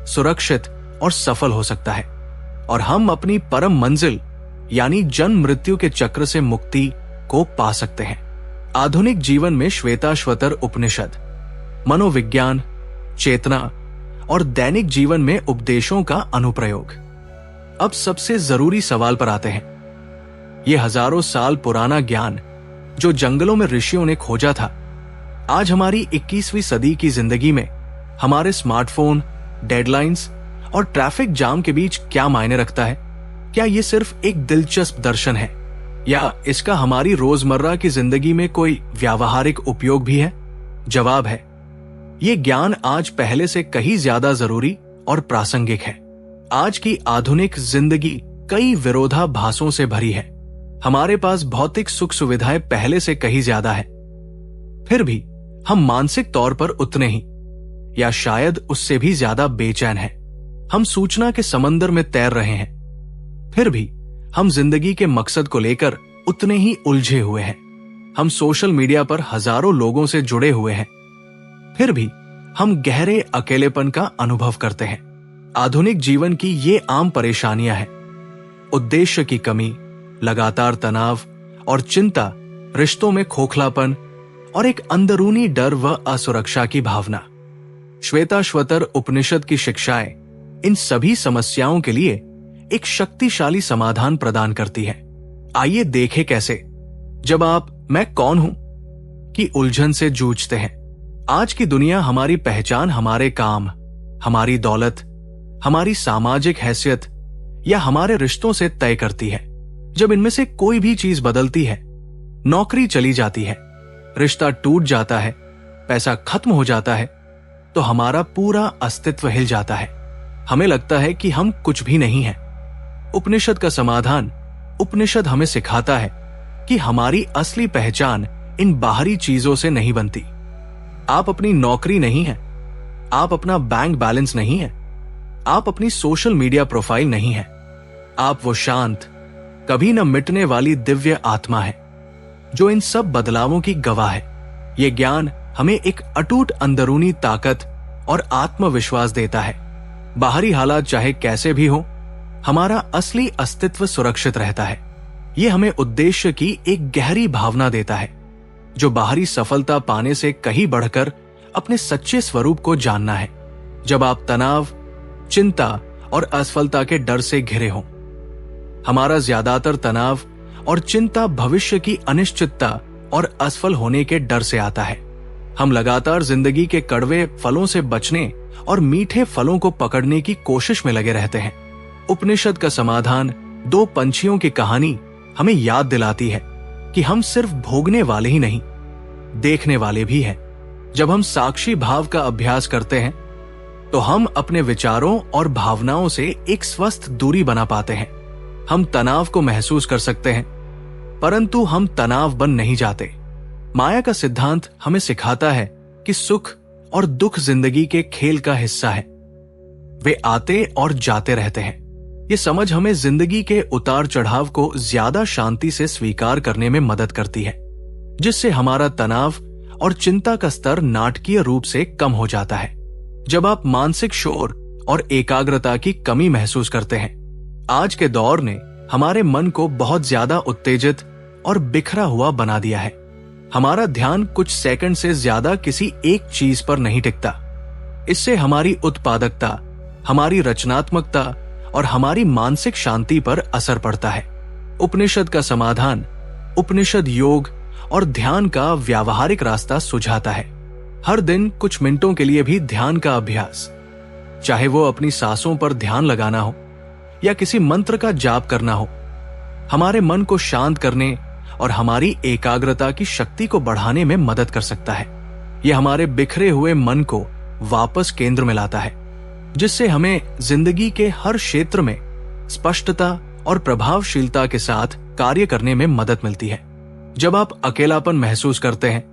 सुरक्षित और सफल हो सकता है, और हम अपनी परम मंजिल यानी जन्म मृत्यु के चक्र से मुक्ति को पा सकते हैं। आधुनिक जीवन में श्वेताश्वतर उपनिषद मनोविज्ञान, चेतना और दैनिक जीवन में उपदेशों का अनुप्रयोग। अब सबसे जरूरी सवाल पर आते हैं। यह हजारों साल पुराना ज्ञान जो जंगलों में ऋषियों ने खोजा था, आज हमारी 21वीं सदी की जिंदगी में हमारे स्मार्टफोन, डेडलाइंस और ट्रैफिक जाम के बीच क्या मायने रखता है? क्या यह सिर्फ एक दिलचस्प दर्शन है, या इसका हमारी रोजमर्रा की जिंदगी में कोई व्यावहारिक उपयोग भी है? जवाब है, ये ज्ञान आज पहले से कहीं ज्यादा जरूरी और प्रासंगिक है। आज की आधुनिक जिंदगी कई विरोधाभासों से भरी है। हमारे पास भौतिक सुख सुविधाएं पहले से कहीं ज्यादा है, फिर भी हम मानसिक तौर पर उतने ही या शायद उससे भी ज्यादा बेचैन हैं। हम सूचना के समंदर में तैर रहे हैं, फिर भी हम जिंदगी के मकसद को लेकर उतने ही उलझे हुए हैं। हम सोशल मीडिया पर हजारों लोगों से जुड़े हुए हैं, फिर भी हम गहरे अकेलेपन का अनुभव करते हैं। आधुनिक जीवन की ये आम परेशानियां हैं: उद्देश्य की कमी, लगातार तनाव और चिंता, रिश्तों में खोखलापन और एक अंदरूनी डर व असुरक्षा की भावना। श्वेताश्वतर उपनिषद की शिक्षाएं इन सभी समस्याओं के लिए एक शक्तिशाली समाधान प्रदान करती है। आइए देखें कैसे। जब आप मैं कौन हूं की उलझन से जूझते हैं, आज की दुनिया हमारी पहचान हमारे काम, हमारी दौलत, हमारी सामाजिक हैसियत या हमारे रिश्तों से तय करती है। जब इनमें से कोई भी चीज बदलती है, नौकरी चली जाती है, रिश्ता टूट जाता है, पैसा खत्म हो जाता है, तो हमारा पूरा अस्तित्व हिल जाता है। हमें लगता है कि हम कुछ भी नहीं हैं। उपनिषद का समाधान, उपनिषद हमें सिखाता है कि हमारी असली पहचान इन बाहरी चीजों से नहीं बनती। आप अपनी नौकरी नहीं है, आप अपना बैंक बैलेंस नहीं है, आप अपनी सोशल मीडिया प्रोफाइल नहीं है। आप वो शांत, कभी न मिटने वाली दिव्य आत्मा है जो इन सब बदलावों की गवाह है। ये ज्ञान हमें एक अटूट अंदरूनी ताकत और आत्मविश्वास देता है। बाहरी हालात चाहे कैसे भी हो, हमारा असली अस्तित्व सुरक्षित रहता है। ये हमें उद्देश्य की एक गहरी भावना देता है, जो बाहरी सफलता पाने से कहीं बढ़कर अपने सच्चे स्वरूप को जानना है। जब आप तनाव, चिंता और असफलता के डर से घिरे हों, हमारा ज्यादातर तनाव और चिंता भविष्य की अनिश्चितता और असफल होने के डर से आता है। हम लगातार जिंदगी के कड़वे फलों से बचने और मीठे फलों को पकड़ने की कोशिश में लगे रहते हैं। उपनिषद का समाधान, दो पंछियों की कहानी, हमें याद दिलाती है कि हम सिर्फ भोगने वाले ही नहीं, देखने वाले भी हैं। जब हम साक्षी भाव का अभ्यास करते हैं, तो हम अपने विचारों और भावनाओं से एक स्वस्थ दूरी बना पाते हैं। हम तनाव को महसूस कर सकते हैं, परंतु हम तनाव बन नहीं जाते। माया का सिद्धांत हमें सिखाता है कि सुख और दुख जिंदगी के खेल का हिस्सा है। वे आते और जाते रहते हैं। ये समझ हमें जिंदगी के उतार चढ़ाव को ज्यादा शांति से स्वीकार करने में मदद करती है, जिससे हमारा तनाव और चिंता का स्तर नाटकीय रूप से कम हो जाता है। जब आप मानसिक शोर और एकाग्रता की कमी महसूस करते हैं, आज के दौर ने हमारे मन को बहुत ज्यादा उत्तेजित और बिखरा हुआ बना दिया है। हमारा ध्यान कुछ सेकंड से ज्यादा किसी एक चीज पर नहीं टिकता। इससे हमारी उत्पादकता, हमारी रचनात्मकता और हमारी मानसिक शांति पर असर पड़ता है। उपनिषद का समाधान उपनिषद योग और ध्यान का व्यावहारिक रास्ता सुझाता है। हर दिन कुछ मिनटों के लिए भी ध्यान का अभ्यास, चाहे वो अपनी सांसों पर ध्यान लगाना हो या किसी मंत्र का जाप करना हो, हमारे मन को शांत करने और हमारी एकाग्रता की शक्ति को बढ़ाने में मदद कर सकता है। यह हमारे बिखरे हुए मन को वापस केंद्र में लाता है, जिससे हमें जिंदगी के हर क्षेत्र में स्पष्टता और प्रभावशीलता के साथ कार्य करने में मदद मिलती है। जब आप अकेलापन महसूस करते हैं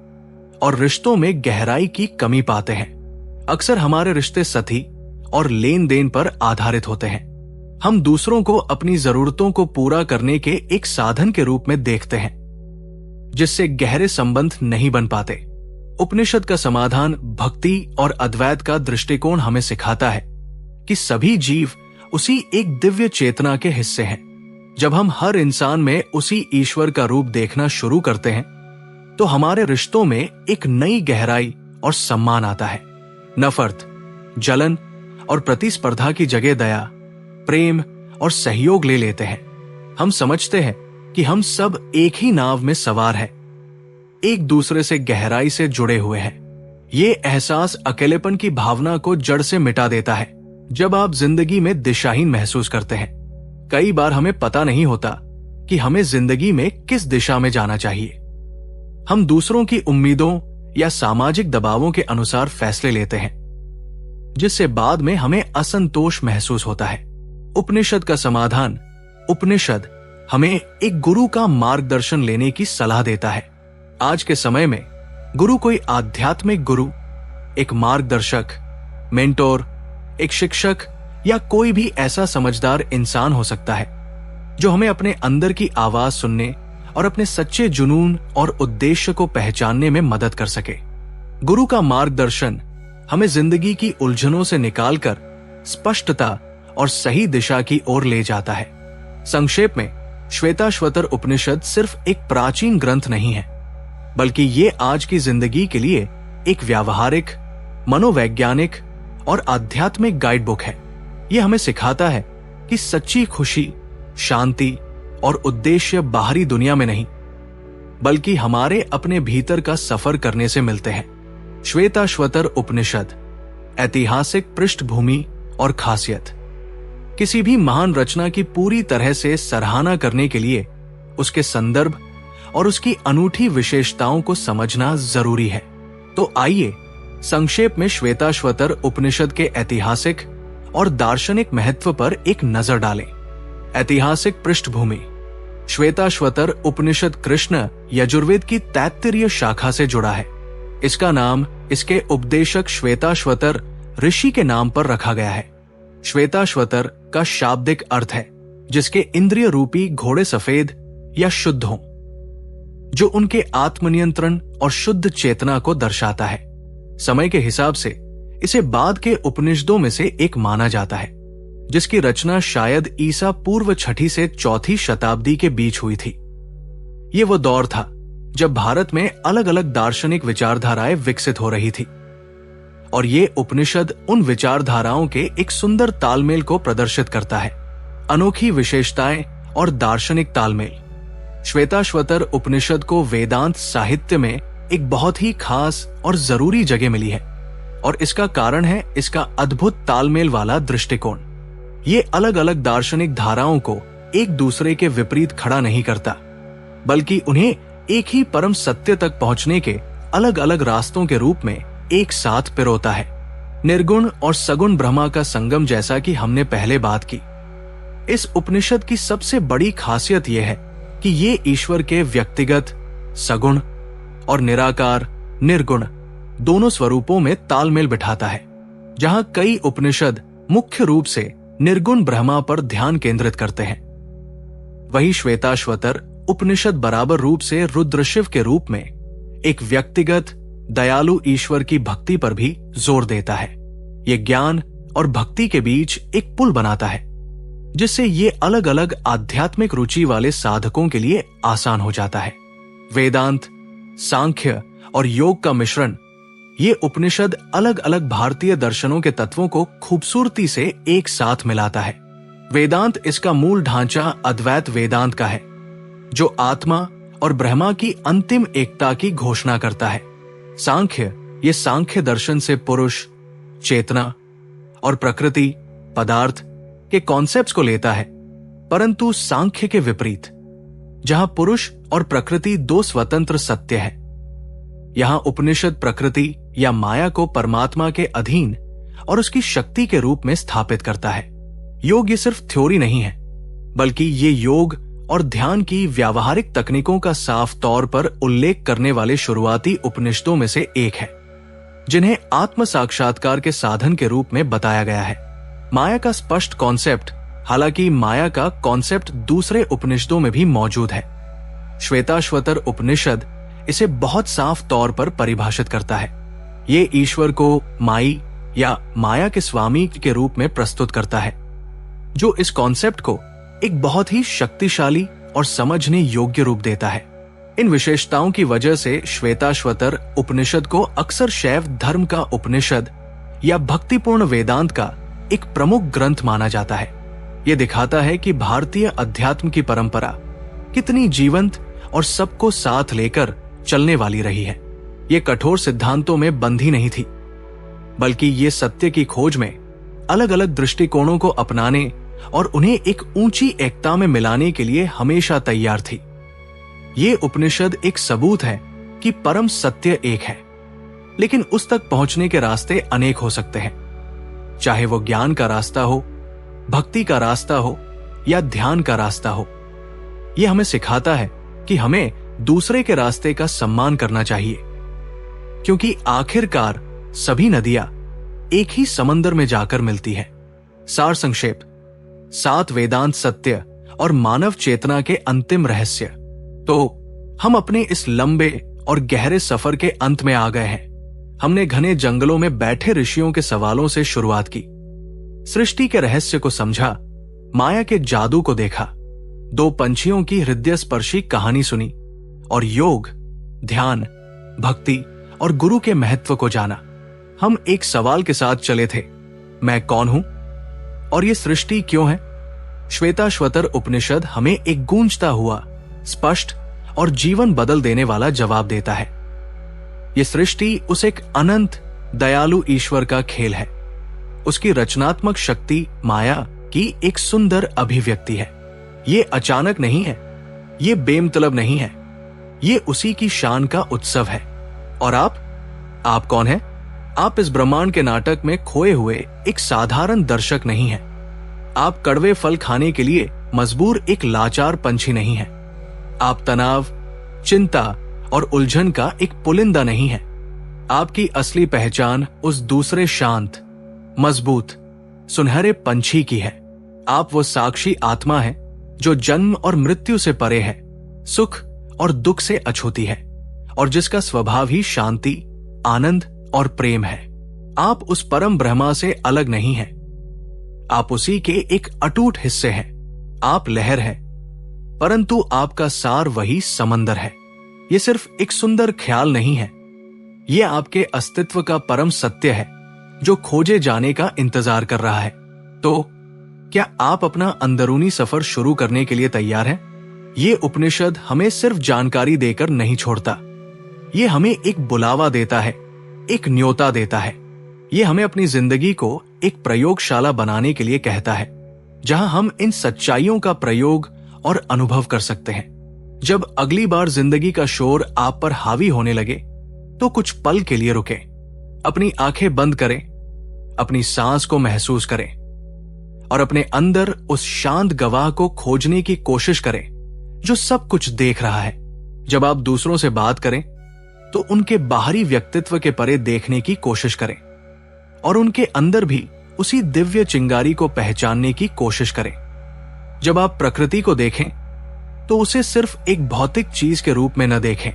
और रिश्तों में गहराई की कमी पाते हैं, अक्सर हमारे रिश्ते सतही और लेन देन पर आधारित होते हैं। हम दूसरों को अपनी जरूरतों को पूरा करने के एक साधन के रूप में देखते हैं, जिससे गहरे संबंध नहीं बन पाते। उपनिषद का समाधान भक्ति और अद्वैत का दृष्टिकोण हमें सिखाता है कि सभी जीव उसी एक दिव्य चेतना के हिस्से हैं। जब हम हर इंसान में उसी ईश्वर का रूप देखना शुरू करते हैं, तो हमारे रिश्तों में एक नई गहराई और सम्मान आता है। नफरत, जलन और प्रतिस्पर्धा की जगह दया, प्रेम और सहयोग ले लेते हैं। हम समझते हैं कि हम सब एक ही नाव में सवार हैं, एक दूसरे से गहराई से जुड़े हुए हैं। ये एहसास अकेलेपन की भावना को जड़ से मिटा देता है। जब आप जिंदगी में दिशाहीन महसूस करते हैं, कई बार हमें पता नहीं होता कि हमें जिंदगी में किस दिशा में जाना चाहिए। हम दूसरों की उम्मीदों या सामाजिक दबावों के अनुसार फैसले लेते हैं, जिससे बाद में हमें असंतोष महसूस होता है। उपनिषद का समाधान उपनिषद हमें एक गुरु का मार्गदर्शन लेने की सलाह देता है। आज के समय में गुरु कोई आध्यात्मिक गुरु, एक मार्गदर्शक, मेंटोर, एक शिक्षक या कोई भी ऐसा समझदार इंसान हो सकता है जो हमें अपने अंदर की आवाज सुनने और अपने सच्चे जुनून और उद्देश्य को पहचानने में मदद कर सके। गुरु का मार्गदर्शन हमें जिंदगी की उलझनों से निकालकर स्पष्टता और सही दिशा की ओर ले जाता है। संक्षेप में, श्वेताश्वतर उपनिषद सिर्फ एक प्राचीन ग्रंथ नहीं है, बल्कि ये आज की जिंदगी के लिए एक व्यावहारिक, मनोवैज्ञानिक और आध्यात्मिक गाइड बुक है। यह हमें सिखाता है कि सच्ची खुशी, शांति और उद्देश्य बाहरी दुनिया में नहीं, बल्कि हमारे अपने भीतर का सफर करने से मिलते हैं। श्वेताश्वतर उपनिषद ऐतिहासिक पृष्ठभूमि और खासियत। किसी भी महान रचना की पूरी तरह से सराहना करने के लिए उसके संदर्भ और उसकी अनूठी विशेषताओं को समझना जरूरी है। तो आइए संक्षेप में श्वेताश्वतर उपनिषद के ऐतिहासिक और दार्शनिक महत्व पर एक नजर डालें। ऐतिहासिक पृष्ठभूमि। श्वेताश्वतर उपनिषद कृष्ण यजुर्वेद की 33वीं शाखा से जुड़ा है। इसका नाम इसके उपदेशक श्वेताश्वतर ऋषि के नाम पर रखा गया है। श्वेताश्वतर का शाब्दिक अर्थ है जिसके इंद्रिय रूपी घोड़े सफेद या शुद्ध हों, जो उनके आत्मनियंत्रण और शुद्ध चेतना को दर्शाता है। समय के हिसाब से इसे बाद के उपनिषदों में से एक माना जाता है, जिसकी रचना शायद ईसा पूर्व 6ठी से 4थी शताब्दी के बीच हुई थी। ये वो दौर था जब भारत में अलग अलग दार्शनिक विचारधाराएं विकसित हो रही थी, और ये उपनिषद उन विचारधाराओं के एक सुंदर तालमेल को प्रदर्शित करता है। अनोखी विशेषताएं और दार्शनिक तालमेल। श्वेताश्वतर उपनिषद को वेदांत साहित्य में एक बहुत ही खास और जरूरी जगह मिली है, और इसका कारण है इसका अद्भुत तालमेल वाला दृष्टिकोण। ये अलग अलग दार्शनिक धाराओं को एक दूसरे के विपरीत खड़ा नहीं करता, बल्कि उन्हें एक ही परम सत्य तक पहुंचने के अलग अलग रास्तों के रूप में एक साथ पिरोता है। निर्गुण और सगुण ब्रह्मा का संगम, जैसा कि हमने पहले बात की। इस उपनिषद की सबसे बड़ी खासियत यह है कि ये ईश्वर के व्यक्तिगत सगुण और निराकार निर्गुण दोनों स्वरूपों में तालमेल बिठाता है। जहां कई उपनिषद मुख्य रूप से निर्गुण ब्रह्मा पर ध्यान केंद्रित करते हैं, वही श्वेताश्वतर उपनिषद बराबर रूप से रुद्रशिव के रूप में एक व्यक्तिगत दयालु ईश्वर की भक्ति पर भी जोर देता है। यह ज्ञान और भक्ति के बीच एक पुल बनाता है, जिससे ये अलग अलग आध्यात्मिक रुचि वाले साधकों के लिए आसान हो जाता है। वेदांत, सांख्य और योग का मिश्रण, ये उपनिषद अलग अलग भारतीय दर्शनों के तत्वों को खूबसूरती से एक साथ मिलाता है। वेदांत, इसका मूल ढांचा अद्वैत वेदांत का है, जो आत्मा और ब्रह्मा की अंतिम एकता की घोषणा करता है। सांख्य, ये सांख्य दर्शन से पुरुष, चेतना और प्रकृति, पदार्थ के कॉन्सेप्ट्स को लेता है, परंतु सांख्य के विपरीत, जहां पुरुष और प्रकृति दो स्वतंत्र सत्य है, यहां उपनिषद प्रकृति या माया को परमात्मा के अधीन और उसकी शक्ति के रूप में स्थापित करता है। योग ये सिर्फ थ्योरी नहीं है, बल्कि ये योग और ध्यान की व्यावहारिक तकनीकों का साफ तौर पर उल्लेख करने वाले शुरुआती उपनिषदों में से एक है, जिन्हें आत्म साक्षात्कार के साधन के रूप में बताया गया है। माया का स्पष्ट कॉन्सेप्ट, हालांकि माया का कॉन्सेप्ट दूसरे उपनिषदों में भी मौजूद है। श्वेताश्वतर उपनिषद इसे बहुत साफ तौर पर परिभाषित करता है। ये ईश्वर को माई या माया के स्वामी के रूप में प्रस्तुत करता है, जो इस कॉन्सेप्ट को एक बहुत ही शक्तिशाली और समझने योग्य रूप देता है। इन विशेषताओं की वजह से श्वेताश्वतर उपनिषद को अक्सर शैव धर्म का उपनिषद या भक्तिपूर्ण वेदांत का एक प्रमुख ग्रंथ माना जाता है। यह दिखाता है कि भारतीय अध्यात्म की परंपरा कितनी जीवंत और सबको साथ लेकर चलने वाली रही है। ये कठोर सिद्धांतों में बंधी नहीं थी, बल्कि ये सत्य की खोज में अलग अलग दृष्टिकोणों को अपनाने और उन्हें एक ऊंची एकता में मिलाने के लिए हमेशा तैयार थी। ये उपनिषद एक सबूत है कि परम सत्य एक है, लेकिन उस तक पहुंचने के रास्ते अनेक हो सकते हैं, चाहे वो ज्ञान का रास्ता हो, भक्ति का रास्ता हो या ध्यान का रास्ता हो। यह हमें सिखाता है कि हमें दूसरे के रास्ते का सम्मान करना चाहिए, क्योंकि आखिरकार सभी नदियां एक ही समंदर में जाकर मिलती है। सार संक्षेप, 7 वेदांत सत्य और मानव चेतना के अंतिम रहस्य। तो हम अपने इस लंबे और गहरे सफर के अंत में आ गए हैं। हमने घने जंगलों में बैठे ऋषियों के सवालों से शुरुआत की, सृष्टि के रहस्य को समझा, माया के जादू को देखा, 2 पंछियों की हृदय स्पर्शी कहानी सुनी और योग, ध्यान, भक्ति और गुरु के महत्व को जाना। हम एक सवाल के साथ चले थे, मैं कौन हूं और ये सृष्टि क्यों है? श्वेताश्वतर उपनिषद हमें एक गूंजता हुआ, स्पष्ट और जीवन बदल देने वाला जवाब देता है। ये सृष्टि उस एक अनंत दयालु ईश्वर का खेल है। उसकी रचनात्मक शक्ति माया की एक सुंदर अभिव्यक्ति है। ये अचानक नहीं है, ये बेमतलब नहीं है, ये उसी की शान का उत्सव है। और आप कौन हैं? आप इस ब्रह्मांड के नाटक में खोए हुए एक साधारण दर्शक नहीं हैं। आप कड़वे फल खाने के लिए मजबूर एक लाचार पंछी नहीं हैं। आप तनाव, चिंता और उलझन का एक पुलिंदा नहीं है। आपकी असली पहचान उस दूसरे शांत, मजबूत, सुनहरे पंछी की है। आप वो साक्षी आत्मा है जो जन्म और मृत्यु से परे है, सुख और दुख से अछूती है और जिसका स्वभाव ही शांति, आनंद और प्रेम है। आप उस परम ब्रह्मा से अलग नहीं हैं। आप उसी के एक अटूट हिस्से हैं। आप लहर है, परंतु आपका सार वही समंदर है। ये सिर्फ एक सुंदर ख्याल नहीं है, ये आपके अस्तित्व का परम सत्य है जो खोजे जाने का इंतजार कर रहा है। तो क्या आप अपना अंदरूनी सफर शुरू करने के लिए तैयार हैं? ये उपनिषद हमें सिर्फ जानकारी देकर नहीं छोड़ता, ये हमें एक बुलावा देता है, एक न्योता देता है। ये हमें अपनी जिंदगी को एक प्रयोगशाला बनाने के लिए कहता है, जहां हम इन सच्चाइयों का प्रयोग और अनुभव कर सकते हैं। जब अगली बार जिंदगी का शोर आप पर हावी होने लगे, तो कुछ पल के लिए रुकें, अपनी आंखें बंद करें, अपनी सांस को महसूस करें और अपने अंदर उस शांत गवाह को खोजने की कोशिश करें जो सब कुछ देख रहा है। जब आप दूसरों से बात करें, तो उनके बाहरी व्यक्तित्व के परे देखने की कोशिश करें और उनके अंदर भी उसी दिव्य चिंगारी को पहचानने की कोशिश करें। जब आप प्रकृति को देखें, तो उसे सिर्फ एक भौतिक चीज के रूप में न देखें,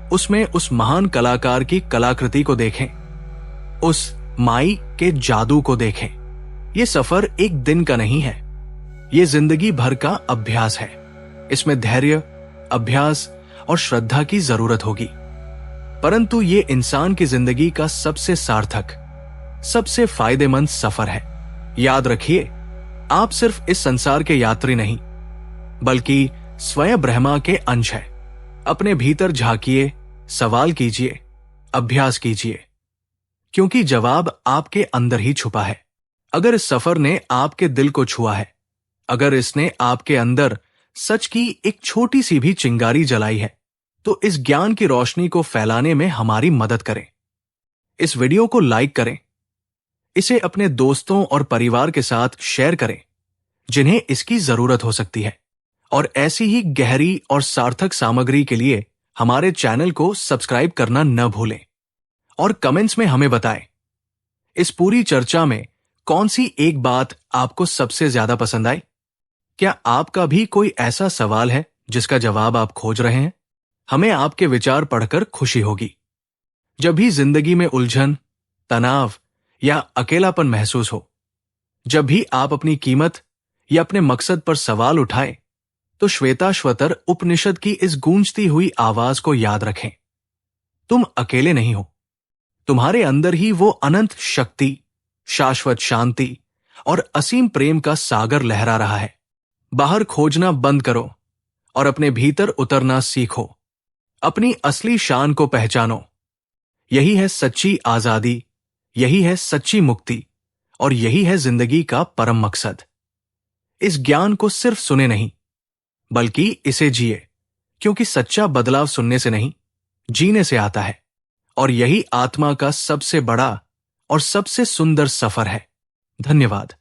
उसमें उस महान कलाकार की कलाकृति को देखें, उस माई के जादू को देखें। यह सफर एक दिन का नहीं है, ये जिंदगी भर का अभ्यास है। इसमें धैर्य, अभ्यास और श्रद्धा की जरूरत होगी, परंतु ये इंसान की जिंदगी का सबसे सार्थक, सबसे फायदेमंद सफर है। याद रखिए, आप सिर्फ इस संसार के यात्री नहीं, बल्कि स्वयं ब्रह्मा के अंश है। अपने भीतर झांकिए, सवाल कीजिए, अभ्यास कीजिए, क्योंकि जवाब आपके अंदर ही छुपा है। अगर इस सफर ने आपके दिल को छुआ है, अगर इसने आपके अंदर सच की एक छोटी सी भी चिंगारी जलाई है, तो इस ज्ञान की रोशनी को फैलाने में हमारी मदद करें। इस वीडियो को लाइक करें, इसे अपने दोस्तों और परिवार के साथ शेयर करें जिन्हें इसकी जरूरत हो सकती है। और ऐसी ही गहरी और सार्थक सामग्री के लिए हमारे चैनल को सब्सक्राइब करना न भूलें और कमेंट्स में हमें बताएं, इस पूरी चर्चा में कौन सी एक बात आपको सबसे ज्यादा पसंद आई? क्या आपका भी कोई ऐसा सवाल है जिसका जवाब आप खोज रहे हैं? हमें आपके विचार पढ़कर खुशी होगी। जब भी जिंदगी में उलझन, तनाव या अकेलापन महसूस हो, जब भी आप अपनी कीमत या अपने मकसद पर सवाल उठाएं, तो श्वेताश्वतर उपनिषद की इस गूंजती हुई आवाज को याद रखें। तुम अकेले नहीं हो। तुम्हारे अंदर ही वो अनंत शक्ति, शाश्वत शांति और असीम प्रेम का सागर लहरा रहा है। बाहर खोजना बंद करो और अपने भीतर उतरना सीखो। अपनी असली शान को पहचानो। यही है सच्ची आजादी, यही है सच्ची मुक्ति और यही है जिंदगी का परम मकसद। इस ज्ञान को सिर्फ सुने नहीं, बल्कि इसे जिए, क्योंकि सच्चा बदलाव सुनने से नहीं, जीने से आता है। और यही आत्मा का सबसे बड़ा और सबसे सुंदर सफर है। धन्यवाद।